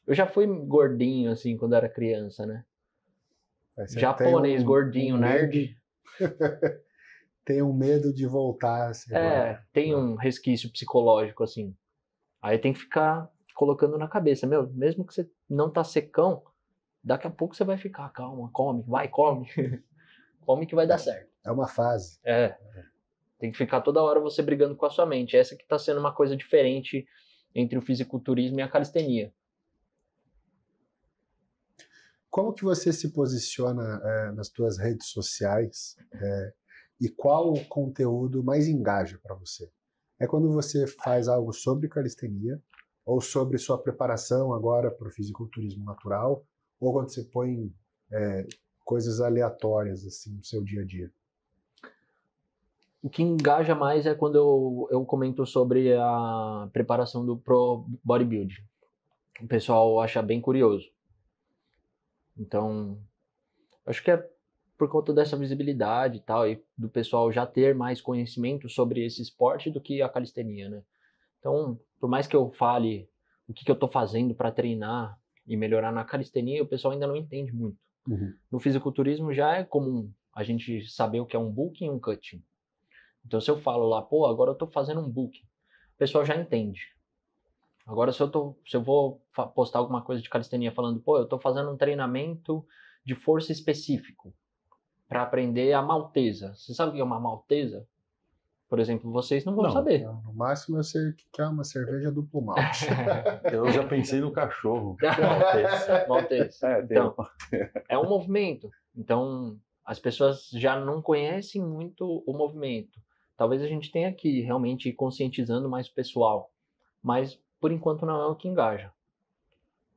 Eu já fui gordinho, assim, quando era criança, né? Japonês, gordinho, nerd. Tem um medo de voltar. Tem um resquício psicológico, assim. Aí tem que ficar colocando na cabeça, mesmo que você não tá secão, daqui a pouco você vai ficar, calma, come, vai, come. Come que vai dar certo. É uma fase. Tem que ficar toda hora você brigando com a sua mente. Essa que tá sendo uma coisa diferente entre o fisiculturismo e a calistenia. Como que você se posiciona nas suas redes sociais e qual o conteúdo mais engaja para você? É quando você faz algo sobre calistenia ou sobre sua preparação agora para o fisiculturismo natural ou quando você põe coisas aleatórias assim no seu dia a dia? O que engaja mais é quando eu comento sobre a preparação do Pro Bodybuilding. O pessoal acha bem curioso. Então, acho que é por conta dessa visibilidade e tal, e do pessoal já ter mais conhecimento sobre esse esporte do que a calistenia, né? Então, por mais que eu fale o que eu tô fazendo para treinar e melhorar na calistenia, o pessoal ainda não entende muito. Uhum. No fisiculturismo já é comum a gente saber o que é um bulking e um cutting. Então, se eu falo lá, pô, agora eu tô fazendo um bulking, o pessoal já entende. Agora, se eu vou postar alguma coisa de calistenia falando, pô, eu tô fazendo um treinamento de força específico para aprender a malteza. Você sabe o que é uma maltesa? Por exemplo, vocês não vão saber. Não, no máximo eu sei que é uma cerveja duplo malte. Eu já pensei no cachorro. Maltese. Então, Tem é um movimento. Então, as pessoas já não conhecem muito o movimento. Talvez a gente tenha que realmente ir conscientizando mais o pessoal. Mas, por enquanto, não é o que engaja.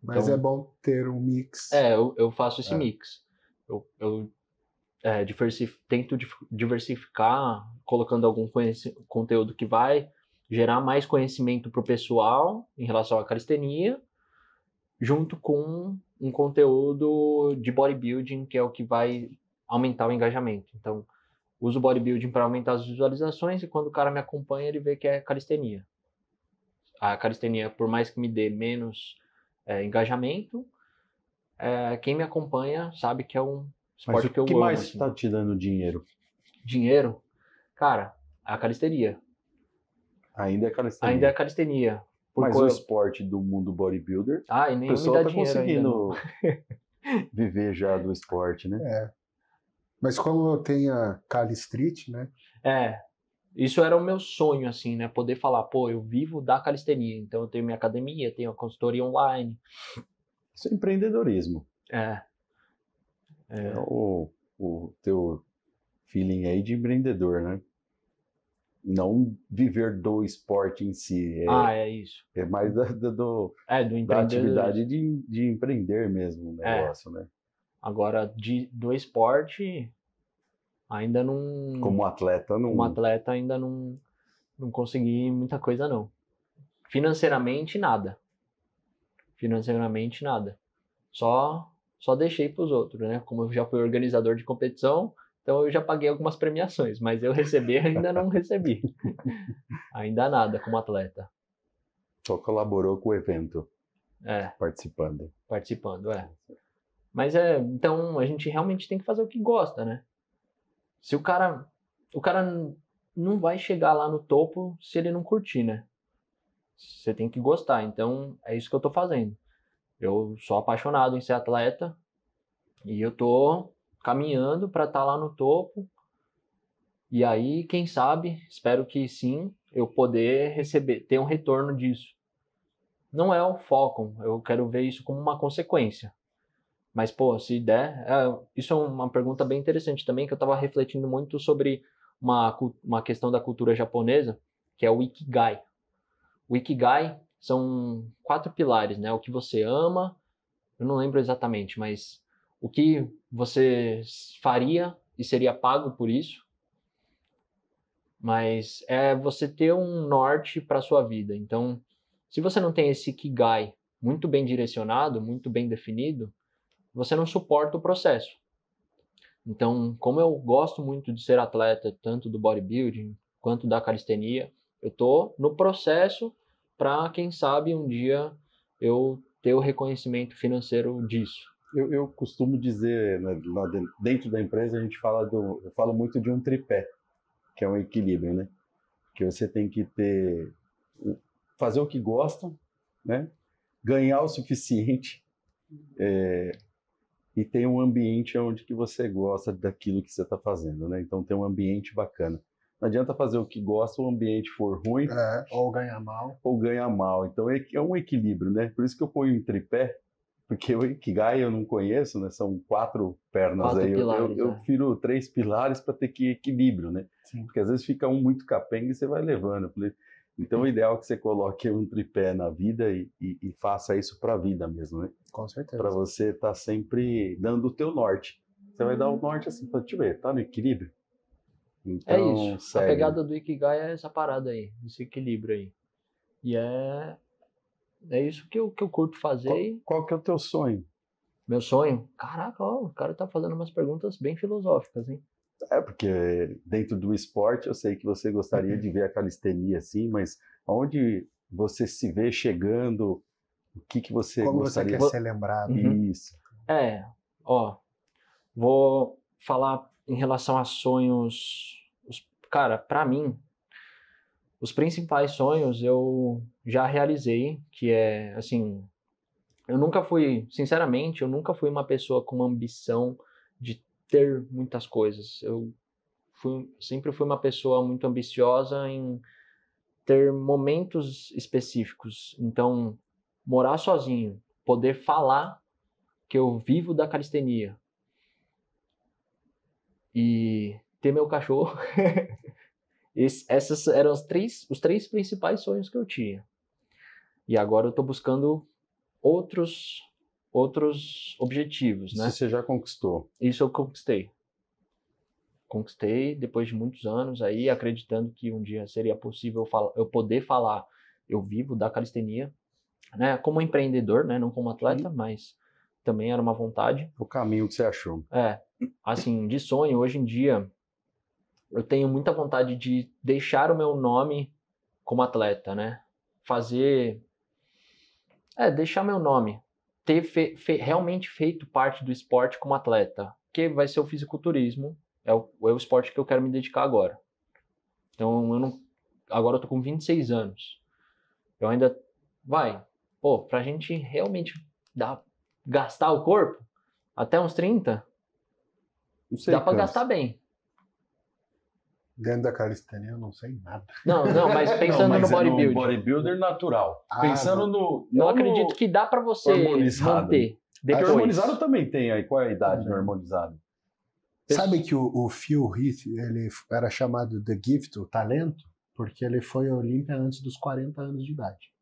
Mas Então, é bom ter um mix. eu faço esse mix. Eu tento diversificar, colocando algum conteúdo que vai gerar mais conhecimento para o pessoal em relação à calistenia, junto com um conteúdo de bodybuilding, que é o que vai aumentar o engajamento. Então, uso o bodybuilding para aumentar as visualizações e quando o cara me acompanha, ele vê que é calistenia. A calistenia, por mais que me dê menos engajamento, quem me acompanha sabe que é um Mas esporte o que eu que amo. mais Assim. está te dando dinheiro? Dinheiro, cara, a calistenia. Ainda é calistenia. Ainda é calistenia. Mas o esporte do mundo bodybuilder, e o nem me pessoal dá está dinheiro conseguindo ainda, viver já do esporte, né? É. Mas como eu tenho a Cali Street, né? Isso era o meu sonho, assim, né? Poder falar, pô, eu vivo da calistenia. Então eu tenho minha academia, tenho a consultoria online. Isso é empreendedorismo. É o teu feeling aí de empreendedor, né? Não viver do esporte em si. é isso. É mais do Do da empreendedorismo. atividade de empreender mesmo o negócio, né? Agora, do esporte, ainda não... Como atleta, não... Como atleta, ainda não consegui muita coisa, não. Financeiramente, nada. Financeiramente, nada. Só deixei para os outros, né? Como eu já fui organizador de competição, então eu já paguei algumas premiações, mas eu receber ainda não recebi. Ainda nada como atleta. Só colaborou com o evento, participando. Mas então a gente realmente tem que fazer o que gosta, né? Se o cara não vai chegar lá no topo se ele não curtir, né? Você tem que gostar, então é isso que eu tô fazendo. Eu sou apaixonado em ser atleta e eu tô caminhando para estar lá no topo. E aí, quem sabe, espero que sim, eu poder ter um retorno disso. Não é o foco, eu quero ver isso como uma consequência. Mas, pô, se der, isso é uma pergunta bem interessante também, que eu estava refletindo muito sobre uma questão da cultura japonesa, que é o Ikigai. O Ikigai são 4 pilares, né? O que você ama, eu não lembro exatamente, mas o que você faria e seria pago por isso, mas é você ter um norte para sua vida. Então, se você não tem esse Ikigai muito bem direcionado, muito bem definido, você não suporta o processo. Então, como eu gosto muito de ser atleta, tanto do bodybuilding quanto da calistenia, eu tô no processo para, quem sabe, um dia eu ter o reconhecimento financeiro disso. Eu costumo dizer, né, lá dentro da empresa, eu falo muito de um tripé, que é um equilíbrio, né? Que você tem que fazer o que gosta, né? Ganhar o suficiente e ter um ambiente onde que você gosta daquilo que você está fazendo, né? Então, ter um ambiente bacana. Não adianta fazer o que gosta, o ambiente for ruim. Ou ganhar mal. Ou ganhar mal. Então, é um equilíbrio, né? Por isso que eu ponho em tripé, porque o Ikigai eu não conheço, né? São 4 pernas 4 aí. pilares, eu prefiro 3 pilares para ter equilíbrio, né? Sim. Porque às vezes fica um muito capenga e você vai levando. Então, o ideal é que você coloque um tripé na vida e faça isso para a vida mesmo, né? Com certeza. Para você estar sempre dando o teu norte. Você vai dar o norte assim, deixa eu ver, tá no equilíbrio? Então, É isso. segue. A pegada do Ikigai é essa parada aí, esse equilíbrio aí. E é isso que eu curto fazer. Qual que é o teu sonho? Meu sonho? Caraca, ó, o cara tá fazendo umas perguntas bem filosóficas, hein? É, porque dentro do esporte eu sei que você gostaria de ver a calistenia assim, mas aonde você se vê chegando, o que você Como gostaria? você quer ser lembrado? Uhum. Isso. Ó, vou falar em relação a sonhos. Cara, pra mim, os principais sonhos eu já realizei, que é, assim, sinceramente, eu nunca fui uma pessoa com ambição de ter muitas coisas. Sempre fui uma pessoa muito ambiciosa em ter momentos específicos. Então, morar sozinho, poder falar que eu vivo da calistenia e ter meu cachorro. Esses eram os três principais sonhos que eu tinha. E agora eu estou buscando outros objetivos, né? Isso você já conquistou. Isso eu conquistei. Conquistei depois de muitos anos aí, acreditando que um dia seria possível eu poder falar, eu vivo da calistenia, né? Como empreendedor, né? Não como atleta, mas também era uma vontade. O caminho que você achou. Assim, de sonho, hoje em dia, eu tenho muita vontade de deixar o meu nome como atleta, né? Deixar meu nome, ter realmente feito parte do esporte como atleta, que vai ser o fisiculturismo, é o esporte que eu quero me dedicar agora. Então, agora eu tô com 26 anos. Eu ainda, pra gente realmente gastar o corpo, até uns 30, Não sei, dá pra cansa. gastar bem. Dentro da calistenia eu não sei nada. Não, mas pensando Não, mas no bodybuilding. no bodybuilder natural. Pensando no... Eu acredito que dá pra você hormonizado. manter. Porque Depois. o hormonizado também tem aí. Qual é a idade do hormonizado? Sabe que o Phil Heath, ele era chamado The Gift, o talento, porque ele foi Olímpia antes dos 40 anos de idade.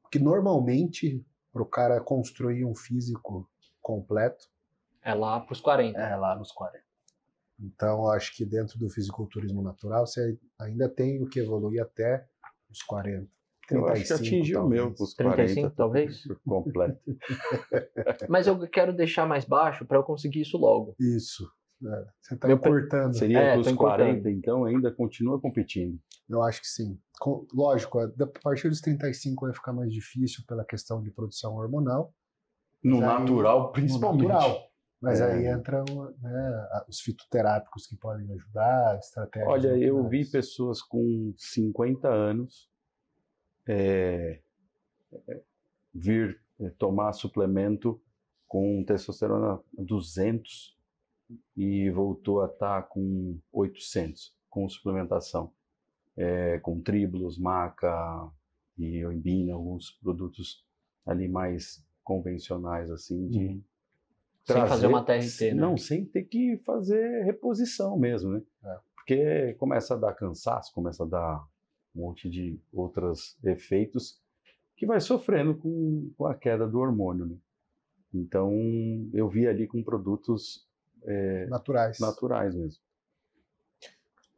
Porque normalmente, para o cara construir um físico completo... É lá pros 40. É lá nos 40. Então, eu acho que dentro do fisiculturismo natural, você ainda tem o que evoluir até os 40. 35, eu acho que atingiu o meu, os 35 40, talvez? Por completo. Mas eu quero deixar mais baixo para eu conseguir isso logo. Isso. Você está encurtando. Seria os 40, então ainda continua competindo. Eu acho que sim. Lógico, a partir dos 35 vai ficar mais difícil pela questão de produção hormonal. No natural, principalmente. No natural. Mas aí entram os fitoterápicos que podem ajudar, estratégias. Olha, naturais. eu vi pessoas com 50 anos vir tomar suplemento com testosterona 200 e voltou a estar com 800 com suplementação. Com tríbulos, maca e oimbina, alguns produtos ali mais convencionais, assim, de sem fazer uma TRT, né? Não, sem ter que fazer reposição mesmo, né? Porque começa a dar cansaço, começa a dar um monte de outros efeitos que vai sofrendo com a queda do hormônio, né? Então, eu vi ali com produtos naturais mesmo.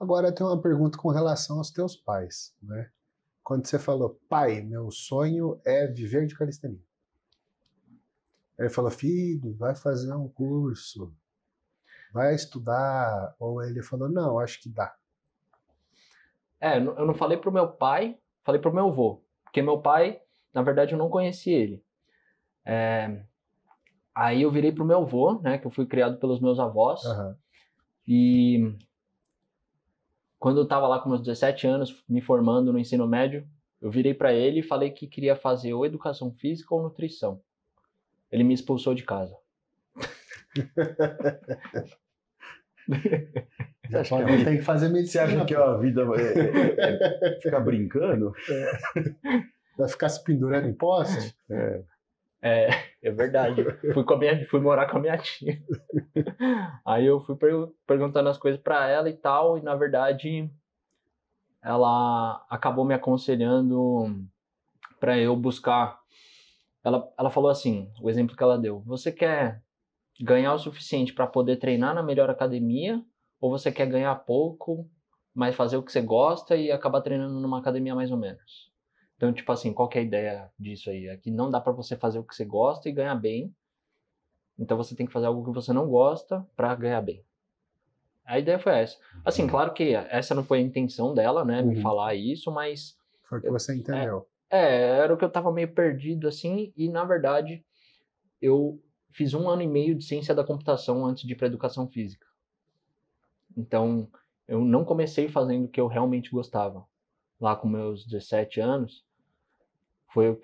Agora eu tenho uma pergunta com relação aos teus pais, né? Quando você falou, pai, meu sonho é viver de calistenia. Ele falou, filho, vai fazer um curso, vai estudar. Ou ele falou, não, acho que dá. Eu não falei pro meu pai, falei pro meu avô. Porque meu pai, na verdade, eu não conheci ele. Aí eu virei pro meu avô, né? Que eu fui criado pelos meus avós. Uhum. E quando eu tava lá com meus 17 anos, me formando no ensino médio, eu virei para ele e falei que queria fazer ou educação física ou nutrição. Ele me expulsou de casa. Tem que fazer medicina. Você acha que a vida é ficar brincando? Vai ficar se pendurando em poste? É verdade. Fui morar com a minha tia. Aí eu fui perguntando as coisas para ela e tal, e na verdade ela acabou me aconselhando para eu buscar. Ela falou assim, o exemplo que ela deu: você quer ganhar o suficiente para poder treinar na melhor academia ou você quer ganhar pouco, mas fazer o que você gosta e acabar treinando numa academia mais ou menos? Então, tipo assim, qual que é a ideia disso aí? É que não dá pra você fazer o que você gosta e ganhar bem, então você tem que fazer algo que você não gosta pra ganhar bem. A ideia foi essa. Assim, claro que essa não foi a intenção dela, né, me falar isso, mas... Foi o que você entendeu. Era o que eu tava meio perdido, assim, e na verdade eu fiz 1 ano e meio de ciência da computação antes de ir pra educação física. Então, eu não comecei fazendo o que eu realmente gostava. Lá com meus 17 anos, foi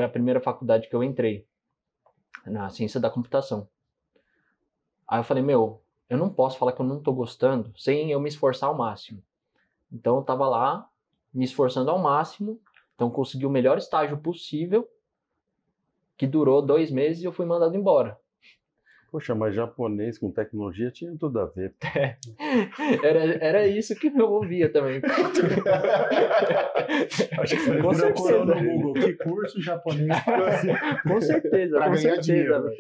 a primeira faculdade que eu entrei, na ciência da computação. Aí eu falei, eu não posso falar que eu não tô gostando sem eu me esforçar ao máximo. Então eu tava lá, me esforçando ao máximo, então consegui o melhor estágio possível, que durou 2 meses e eu fui mandado embora. Poxa, mas japonês com tecnologia tinha tudo a ver. Era isso que eu ouvia também. Acho que foi Com certeza. no Google, que curso japonês Com certeza, pra com ganhar certeza. dinheiro.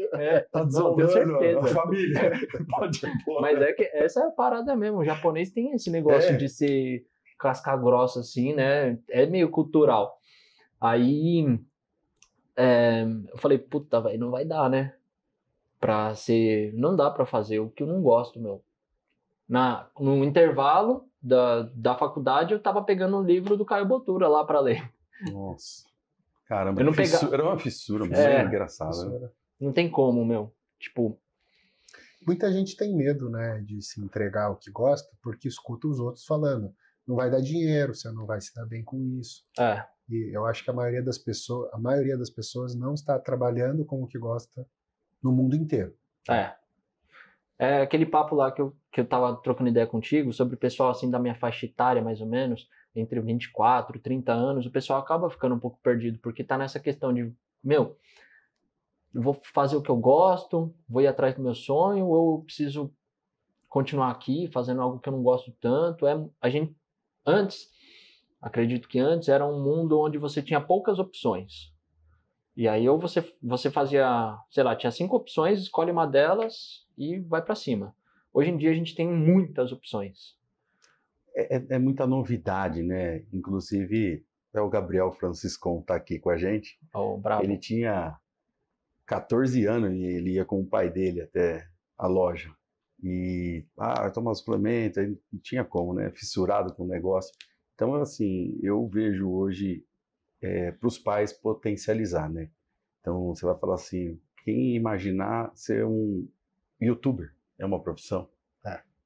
Tá Com desonrando certeza. a família. Pode ir embora. Mas é que essa é a parada mesmo. O japonês tem esse negócio de ser casca grossa assim, né? É meio cultural. Aí eu falei, puta, velho, não vai dar, né? Não dá pra fazer o que eu não gosto, meu. No intervalo da faculdade, eu tava pegando um livro do Caio Botura lá pra ler. Nossa. Caramba, Eu não era uma fissura, muito engraçada. Né? Não tem como, meu. Tipo, muita gente tem medo, né, de se entregar ao que gosta, porque escuta os outros falando, não vai dar dinheiro, você não vai se dar bem com isso. E eu acho que a maioria das pessoas não está trabalhando com o que gosta no mundo inteiro. É aquele papo lá que eu tava trocando ideia contigo sobre o pessoal assim da minha faixa etária, mais ou menos, entre 24 e 30 anos, o pessoal acaba ficando um pouco perdido, porque tá nessa questão de, eu vou fazer o que eu gosto, vou ir atrás do meu sonho, ou eu preciso continuar aqui fazendo algo que eu não gosto tanto. Acredito que antes era um mundo onde você tinha poucas opções. E aí ou você fazia, sei lá, tinha 5 opções, escolhe uma delas e vai pra cima. Hoje em dia a gente tem muitas opções. É muita novidade, né? Inclusive, o Gabriel Franciscon tá aqui com a gente. Bravo. Ele tinha 14 anos e ele ia com o pai dele até a loja. E, tomar suplemento, aí não tinha como, né? Fissurado com o negócio. Então, assim, eu vejo hoje para os pais potencializar, né? Então, você vai falar assim, quem imaginar ser um youtuber é uma profissão?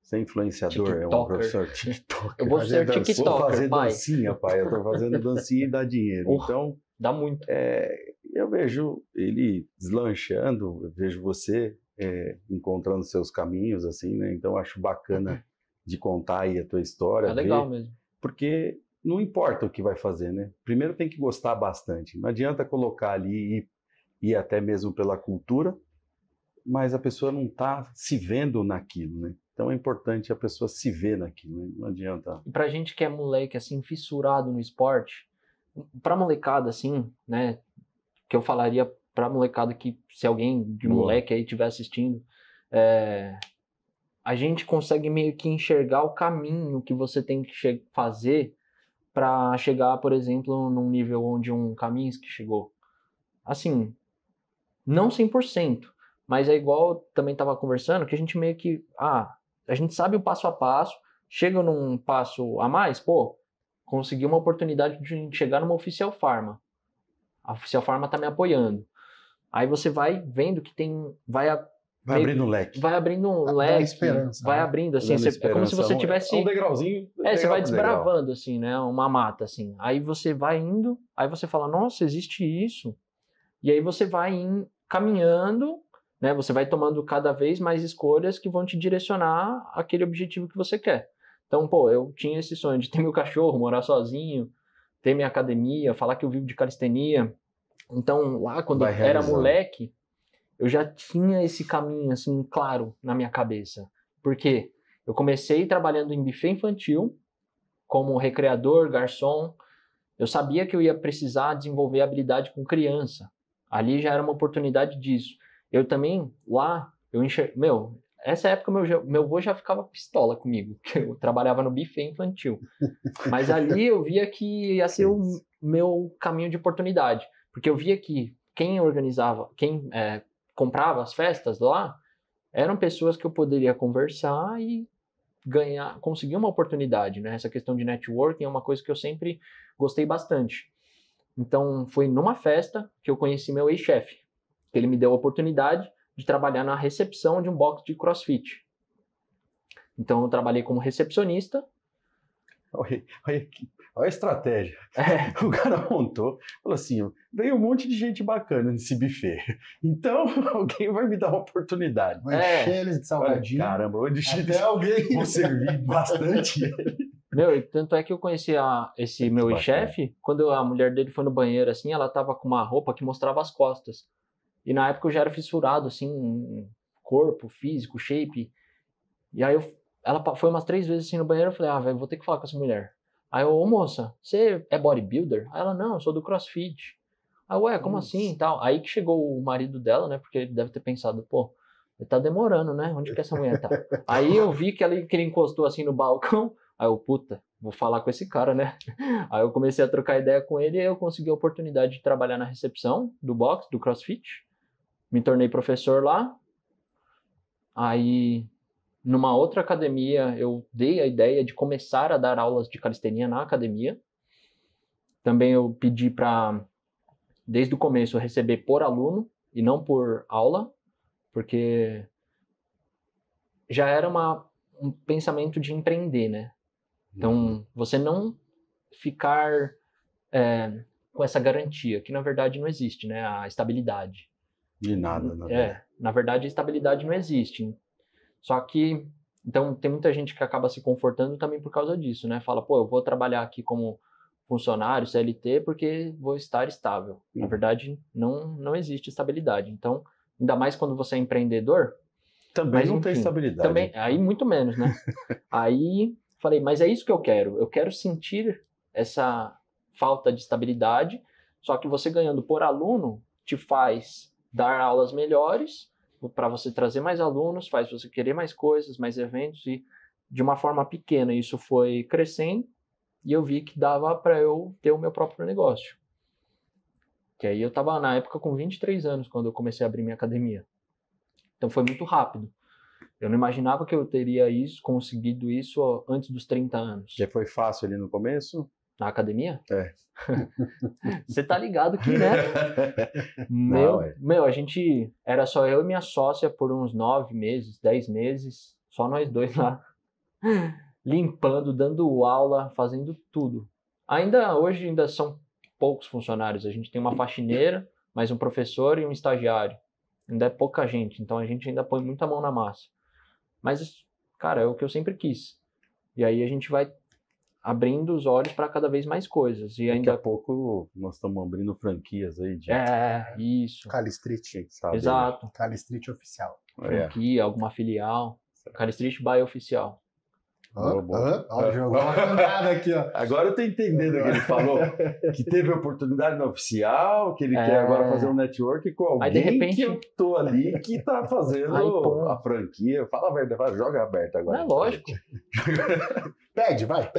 Ser influenciador TikToker. É uma profissão? TikToker. Eu vou ser TikToker, vou fazer pai. dancinha, pai. Eu tô fazendo dancinha e dá dinheiro. Então, dá muito. Eu vejo ele deslanchando, eu vejo você encontrando seus caminhos, assim, né? Então, acho bacana de contar aí a tua história. É legal mesmo. Porque não importa o que vai fazer, né? Primeiro tem que gostar bastante. Não adianta colocar ali e ir até mesmo pela cultura, mas a pessoa não está se vendo naquilo, né? Então é importante a pessoa se ver naquilo, né? Não adianta. E pra gente que é moleque, assim, fissurado no esporte, pra molecada, assim, né? Que eu falaria pra molecada que, se alguém de moleque aí estiver assistindo, a gente consegue meio que enxergar o caminho que você tem que fazer para chegar, por exemplo, num nível onde um Kaminsky chegou. Assim, não 100%, mas é igual eu também estava conversando, que a gente meio que, a gente sabe o passo a passo, chega num passo a mais, consegui uma oportunidade de a gente chegar numa Oficial Pharma. A Oficial Pharma tá me apoiando. Aí você vai vendo que vai abrindo um leque. Vai abrindo um leque. Esperança, vai abrindo, assim. É como se você tivesse... Um degrauzinho. Você vai desbravando, assim, né? Uma mata, assim. Aí você vai indo, aí você fala, nossa, existe isso. E aí você vai caminhando, né? Você vai tomando cada vez mais escolhas que vão te direcionar àquele objetivo que você quer. Então, eu tinha esse sonho de ter meu cachorro, morar sozinho, ter minha academia, falar que eu vivo de calistenia. Então, lá quando eu era moleque, eu já tinha esse caminho, assim, claro na minha cabeça. Porque eu comecei trabalhando em buffet infantil, como recreador, garçom. Eu sabia que eu ia precisar desenvolver habilidade com criança. Ali já era uma oportunidade disso. Eu também, lá, essa época meu avô já ficava pistola comigo, que eu trabalhava no buffet infantil. Mas ali eu via que ia ser o meu caminho de oportunidade, porque eu via que quem organizava, quem comprava as festas lá, eram pessoas que eu poderia conversar e conseguir uma oportunidade, né? Essa questão de networking é uma coisa que eu sempre gostei bastante. Então, foi numa festa que eu conheci meu ex-chefe, que ele me deu a oportunidade de trabalhar na recepção de um box de CrossFit. Então, eu trabalhei como recepcionista. Olha a estratégia. O cara montou, falou assim, veio um monte de gente bacana nesse buffet. Então, alguém vai me dar uma oportunidade. Vai encher eles de salgadinho. Caramba, alguém. Vou servir bastante. Meu, e tanto é que eu conheci esse meu ex-chefe, quando a mulher dele foi no banheiro, assim, ela tava com uma roupa que mostrava as costas. E na época eu já era fissurado, assim, corpo, físico, shape. E aí ela foi umas 3 vezes assim no banheiro, eu falei, velho, vou ter que falar com essa mulher. Aí eu, ô moça, você é bodybuilder? Aí ela, não, eu sou do CrossFit. Aí, ué, como assim e tal? Aí que chegou o marido dela, né, porque ele deve ter pensado, pô, ele tá demorando, né, onde que essa mulher tá? Aí eu vi que ele encostou assim no balcão, aí eu, puta, vou falar com esse cara, né? Aí eu comecei a trocar ideia com ele e eu consegui a oportunidade de trabalhar na recepção do box, do CrossFit. Me tornei professor lá. Aí, numa outra academia, eu dei a ideia de começar a dar aulas de calistenia na academia. Também eu pedi para, desde o começo, receber por aluno e não por aula, porque já era um pensamento de empreender, né? Então, você não ficar com essa garantia, que na verdade não existe, né? A estabilidade. De nada, né? Na verdade, a estabilidade não existe. Só que, então, tem muita gente que acaba se confortando também por causa disso, né? Fala, pô, eu vou trabalhar aqui como funcionário, CLT, porque vou estar estável. Na verdade, não existe estabilidade. Então, ainda mais quando você é empreendedor. Também mas, não enfim, tem estabilidade. Também, aí muito menos, né? Aí, falei, mas é isso que eu quero. Eu quero sentir essa falta de estabilidade, só que você ganhando por aluno te faz dar aulas melhores, para você trazer mais alunos, faz você querer mais coisas, mais eventos, e de uma forma pequena isso foi crescendo, e eu vi que dava para eu ter o meu próprio negócio. Que aí eu estava na época com 23 anos, quando eu comecei a abrir minha academia. Então foi muito rápido. Eu não imaginava que eu teria conseguido isso antes dos 30 anos. Já foi fácil ali no começo? Na academia? É. Você tá ligado que, né? A gente era só eu e minha sócia por uns 9 meses, 10 meses, só nós dois lá, limpando, dando aula, fazendo tudo. Hoje ainda são poucos funcionários. A gente tem uma faxineira, mais um professor e um estagiário. Ainda é pouca gente, então a gente ainda põe muita mão na massa. Mas, cara, é o que eu sempre quis. E aí a gente vai abrindo os olhos para cada vez mais coisas. E Daqui a pouco nós estamos abrindo franquias aí de... isso. Calistreet. Exato. Calistreet oficial. Franquia, alguma filial. Calistreet by oficial. Jogou uma pancada aqui, ó. Agora eu tô entendendo o que ele falou, que teve oportunidade no oficial, que ele quer agora fazer um network com alguém. Aí, de repente, que eu tô ali que tá fazendo a franquia. Fala a verdade, joga aberto agora. Não é lógico. Pede, vai.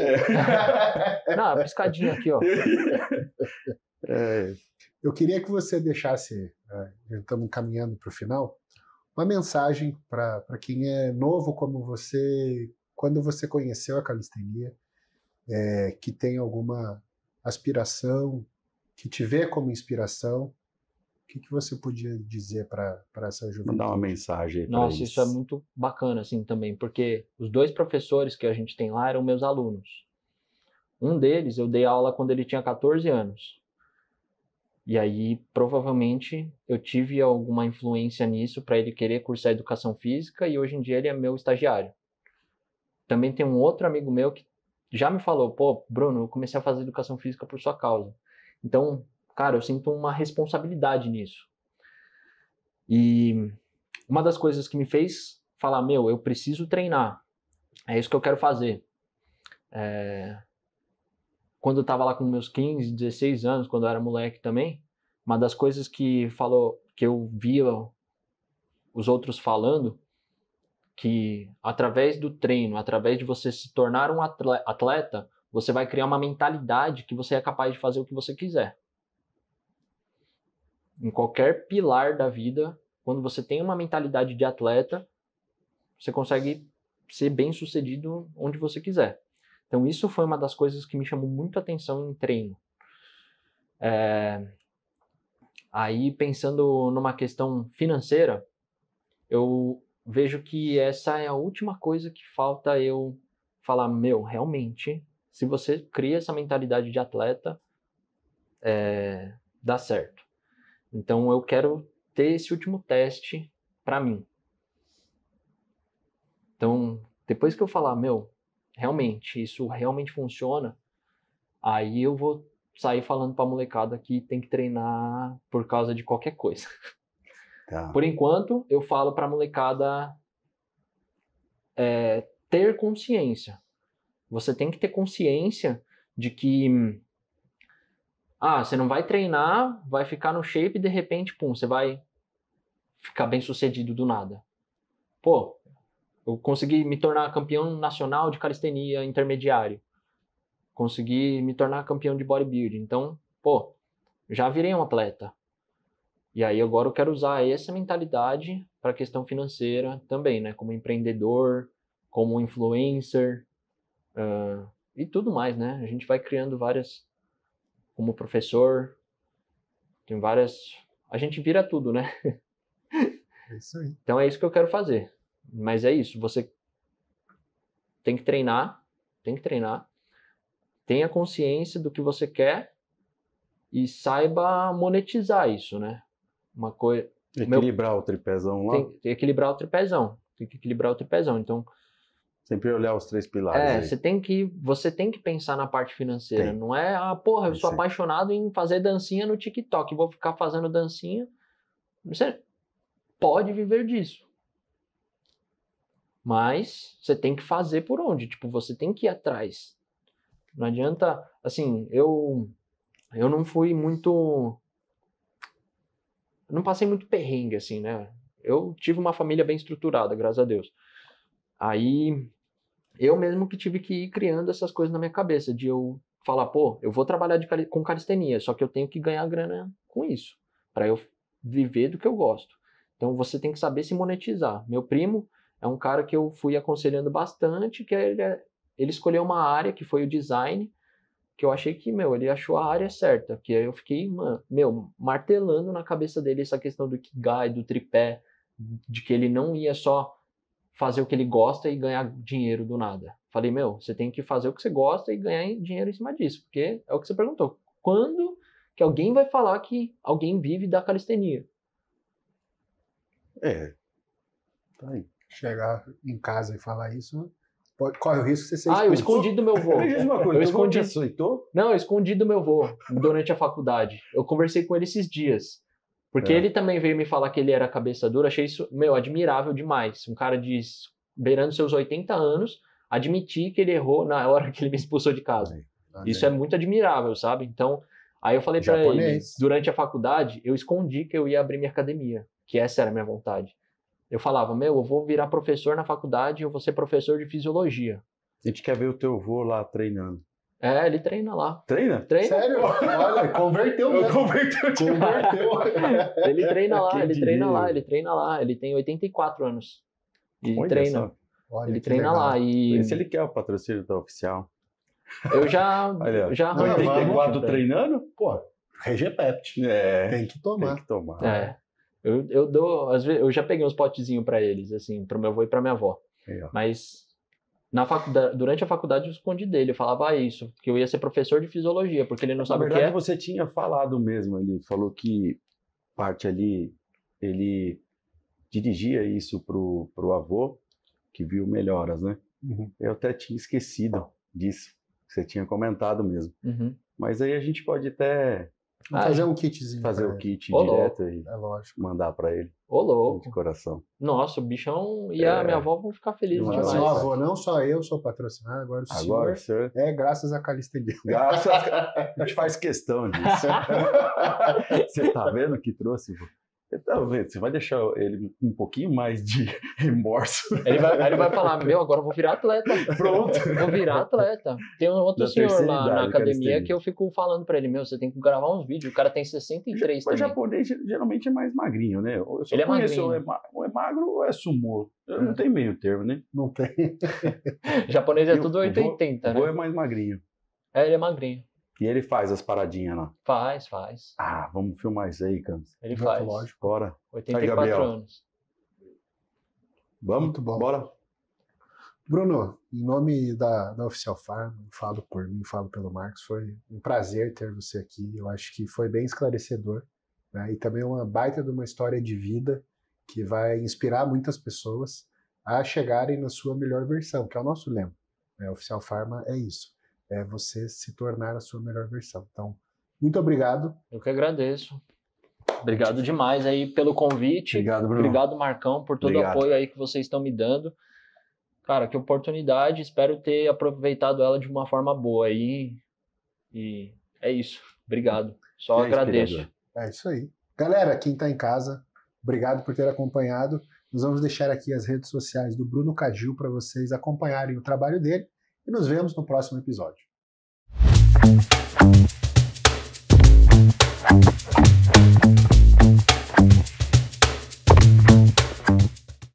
Não, piscadinha aqui, ó. Eu queria que você deixasse, já estamos caminhando para o final, uma mensagem para quem é novo como você, quando você conheceu a calistenia, que tem alguma aspiração, que te vê como inspiração. O que você podia dizer para essa juventude? Mandar uma mensagem. Nossa, isso é muito bacana, assim, também, porque os 2 professores que a gente tem lá eram meus alunos. Um deles, eu dei aula quando ele tinha 14 anos. E aí, provavelmente, eu tive alguma influência nisso para ele querer cursar educação física, e hoje em dia ele é meu estagiário. Também tem um outro amigo meu que já me falou, pô, Bruno, eu comecei a fazer educação física por sua causa. Então, cara, eu sinto uma responsabilidade nisso. E uma das coisas que me fez falar, eu preciso treinar. É isso que eu quero fazer. Quando eu estava lá com meus 15, 16 anos, quando eu era moleque também, uma das coisas que eu via os outros falando, que através do treino, através de você se tornar um atleta, você vai criar uma mentalidade que você é capaz de fazer o que você quiser. Em qualquer pilar da vida, quando você tem uma mentalidade de atleta, você consegue ser bem-sucedido onde você quiser. Então isso foi uma das coisas que me chamou muito a atenção em treino. Aí pensando numa questão financeira, eu vejo que essa é a última coisa que falta eu falar, realmente, se você cria essa mentalidade de atleta, dá certo. Então eu quero ter esse último teste para mim. Então, depois que eu falar, realmente, isso realmente funciona, aí eu vou sair falando pra molecada que tem que treinar por causa de qualquer coisa. Tá. Por enquanto, eu falo pra molecada ter consciência. Você tem que ter consciência de que você não vai treinar, vai ficar no shape e de repente, você vai ficar bem sucedido do nada. Pô, eu consegui me tornar campeão nacional de calistenia intermediário. Consegui me tornar campeão de bodybuilding. Então, já virei um atleta. E aí agora eu quero usar essa mentalidade para a questão financeira também, né? Como empreendedor, como influencer e tudo mais, né? A gente vai criando várias... Como professor, tem várias... A gente vira tudo, né? É isso aí. Então é isso que eu quero fazer. Mas é isso, você tem que treinar, tenha consciência do que você quer e saiba monetizar isso, né? Uma coisa... Equilibrar o tripézão lá. Tem que equilibrar o tripézão. Então, sempre olhar os 3 pilares. Você tem que pensar na parte financeira. Não é, eu sou apaixonado em fazer dancinha no TikTok, vou ficar fazendo dancinha. Você pode viver disso. Mas você tem que fazer por onde? Você tem que ir atrás. Não adianta, assim, eu não fui muito... Não passei muito perrengue, assim, né? Eu tive uma família bem estruturada, graças a Deus. Aí, eu mesmo que tive que ir criando essas coisas na minha cabeça, de eu falar, eu vou trabalhar com calistenia, só que eu tenho que ganhar grana com isso, para eu viver do que eu gosto. Então, você tem que saber se monetizar. Meu primo é um cara que eu fui aconselhando bastante, que ele escolheu uma área, que foi o design, que eu achei que, ele achou a área certa, que aí eu fiquei, martelando na cabeça dele essa questão do Ikigai, do tripé, de que ele não ia só fazer o que ele gosta e ganhar dinheiro do nada. Falei, você tem que fazer o que você gosta e ganhar dinheiro em cima disso, porque é o que você perguntou. Quando que alguém vai falar que alguém vive da calistenia? Tá aí. Chegar em casa e falar isso, corre o risco de você ser expulso. Eu escondi do meu vô. Eu escondi. Aceitou? Não, eu escondi do meu vô durante a faculdade. Eu conversei com ele esses dias. Porque ele também veio me falar que ele era cabeça dura. Achei isso, admirável demais. Um cara de beirando seus 80 anos, admitir que ele errou na hora que ele me expulsou de casa. Isso é muito admirável, sabe? Então, aí eu falei pra ele, durante a faculdade, eu escondi que eu ia abrir minha academia. Que essa era a minha vontade. Eu falava, eu vou virar professor na faculdade, eu vou ser professor de fisiologia. A gente quer ver o teu vô lá treinando. Ele treina lá. Treina? Sério? Olha, converteu mesmo. Converteu. Ele treina lá, ele treina lá. Ele tem 84 anos. E treina. Olha, ele treina legal. Lá. E se ele quer o patrocínio da Oficial. Eu já arranjei. 84 treinando? Regepept. Tem que tomar. Tem que tomar. Eu dou, às vezes, eu já peguei uns potezinhos pra eles, assim, pro meu avô e pra minha avó. Mas durante a faculdade eu escondi dele. Eu falava isso, que eu ia ser professor de fisiologia, porque ele não sabe o que é. Na verdade, você tinha falado mesmo. Ele falou que parte ali, ele dirigia isso pro avô, que viu melhoras, né? Uhum. Eu até tinha esquecido disso. Você tinha comentado mesmo. Uhum. Mas aí a gente pode até... fazer um kitzinho. Fazer o kit direto e mandar pra ele. Ô, louco. De coração. Nossa, o bichão e a minha avó vão ficar felizes demais. Meu avô, não só eu sou patrocinado, agora o senhor é graças à calistenia. Graças a gente faz questão disso. Você tá vendo que trouxe? Você vai deixar ele um pouquinho mais de remorso. Ele vai falar, agora eu vou virar atleta. Pronto. Vou virar atleta. Tem um outro Da senhor terceira lá idade, na academia calistenia. que eu fico falando pra ele, você tem que gravar uns vídeos. O cara tem 63 O também. japonês geralmente é mais magrinho, né? Eu só Ele é conheço magrinho. ou é magro ou é sumô. Não tem meio termo, né? Não tem. Japonês é E tudo o 880, vô né? é mais magrinho. Ele é magrinho. E ele faz as paradinhas lá. Faz. Ah, vamos filmar isso aí, Campos. Ele Muito faz. lógico. Bora. 84 Gabriel. anos. Vamos? Muito bom. Bora. Bruno, em nome da Oficial Farm, falo por mim, falo pelo Marcos, foi um prazer ter você aqui. Eu acho que foi bem esclarecedor, né? E também uma baita de uma história de vida que vai inspirar muitas pessoas a chegarem na sua melhor versão, que é o nosso lema, né? Oficial Pharma é isso, é você se tornar a sua melhor versão. Então, muito obrigado. Eu que agradeço. Obrigado demais aí pelo convite. Obrigado, Bruno. Obrigado, Marcão, por todo o Obrigado. apoio aí que vocês estão me dando. Cara, que oportunidade. Espero ter aproveitado ela de uma forma boa aí. E é isso. Obrigado. Só É agradeço. inspirador. É isso aí. Galera, quem está em casa, obrigado por ter acompanhado. Nós vamos deixar aqui as redes sociais do Bruno Caju para vocês acompanharem o trabalho dele e nos vemos no próximo episódio.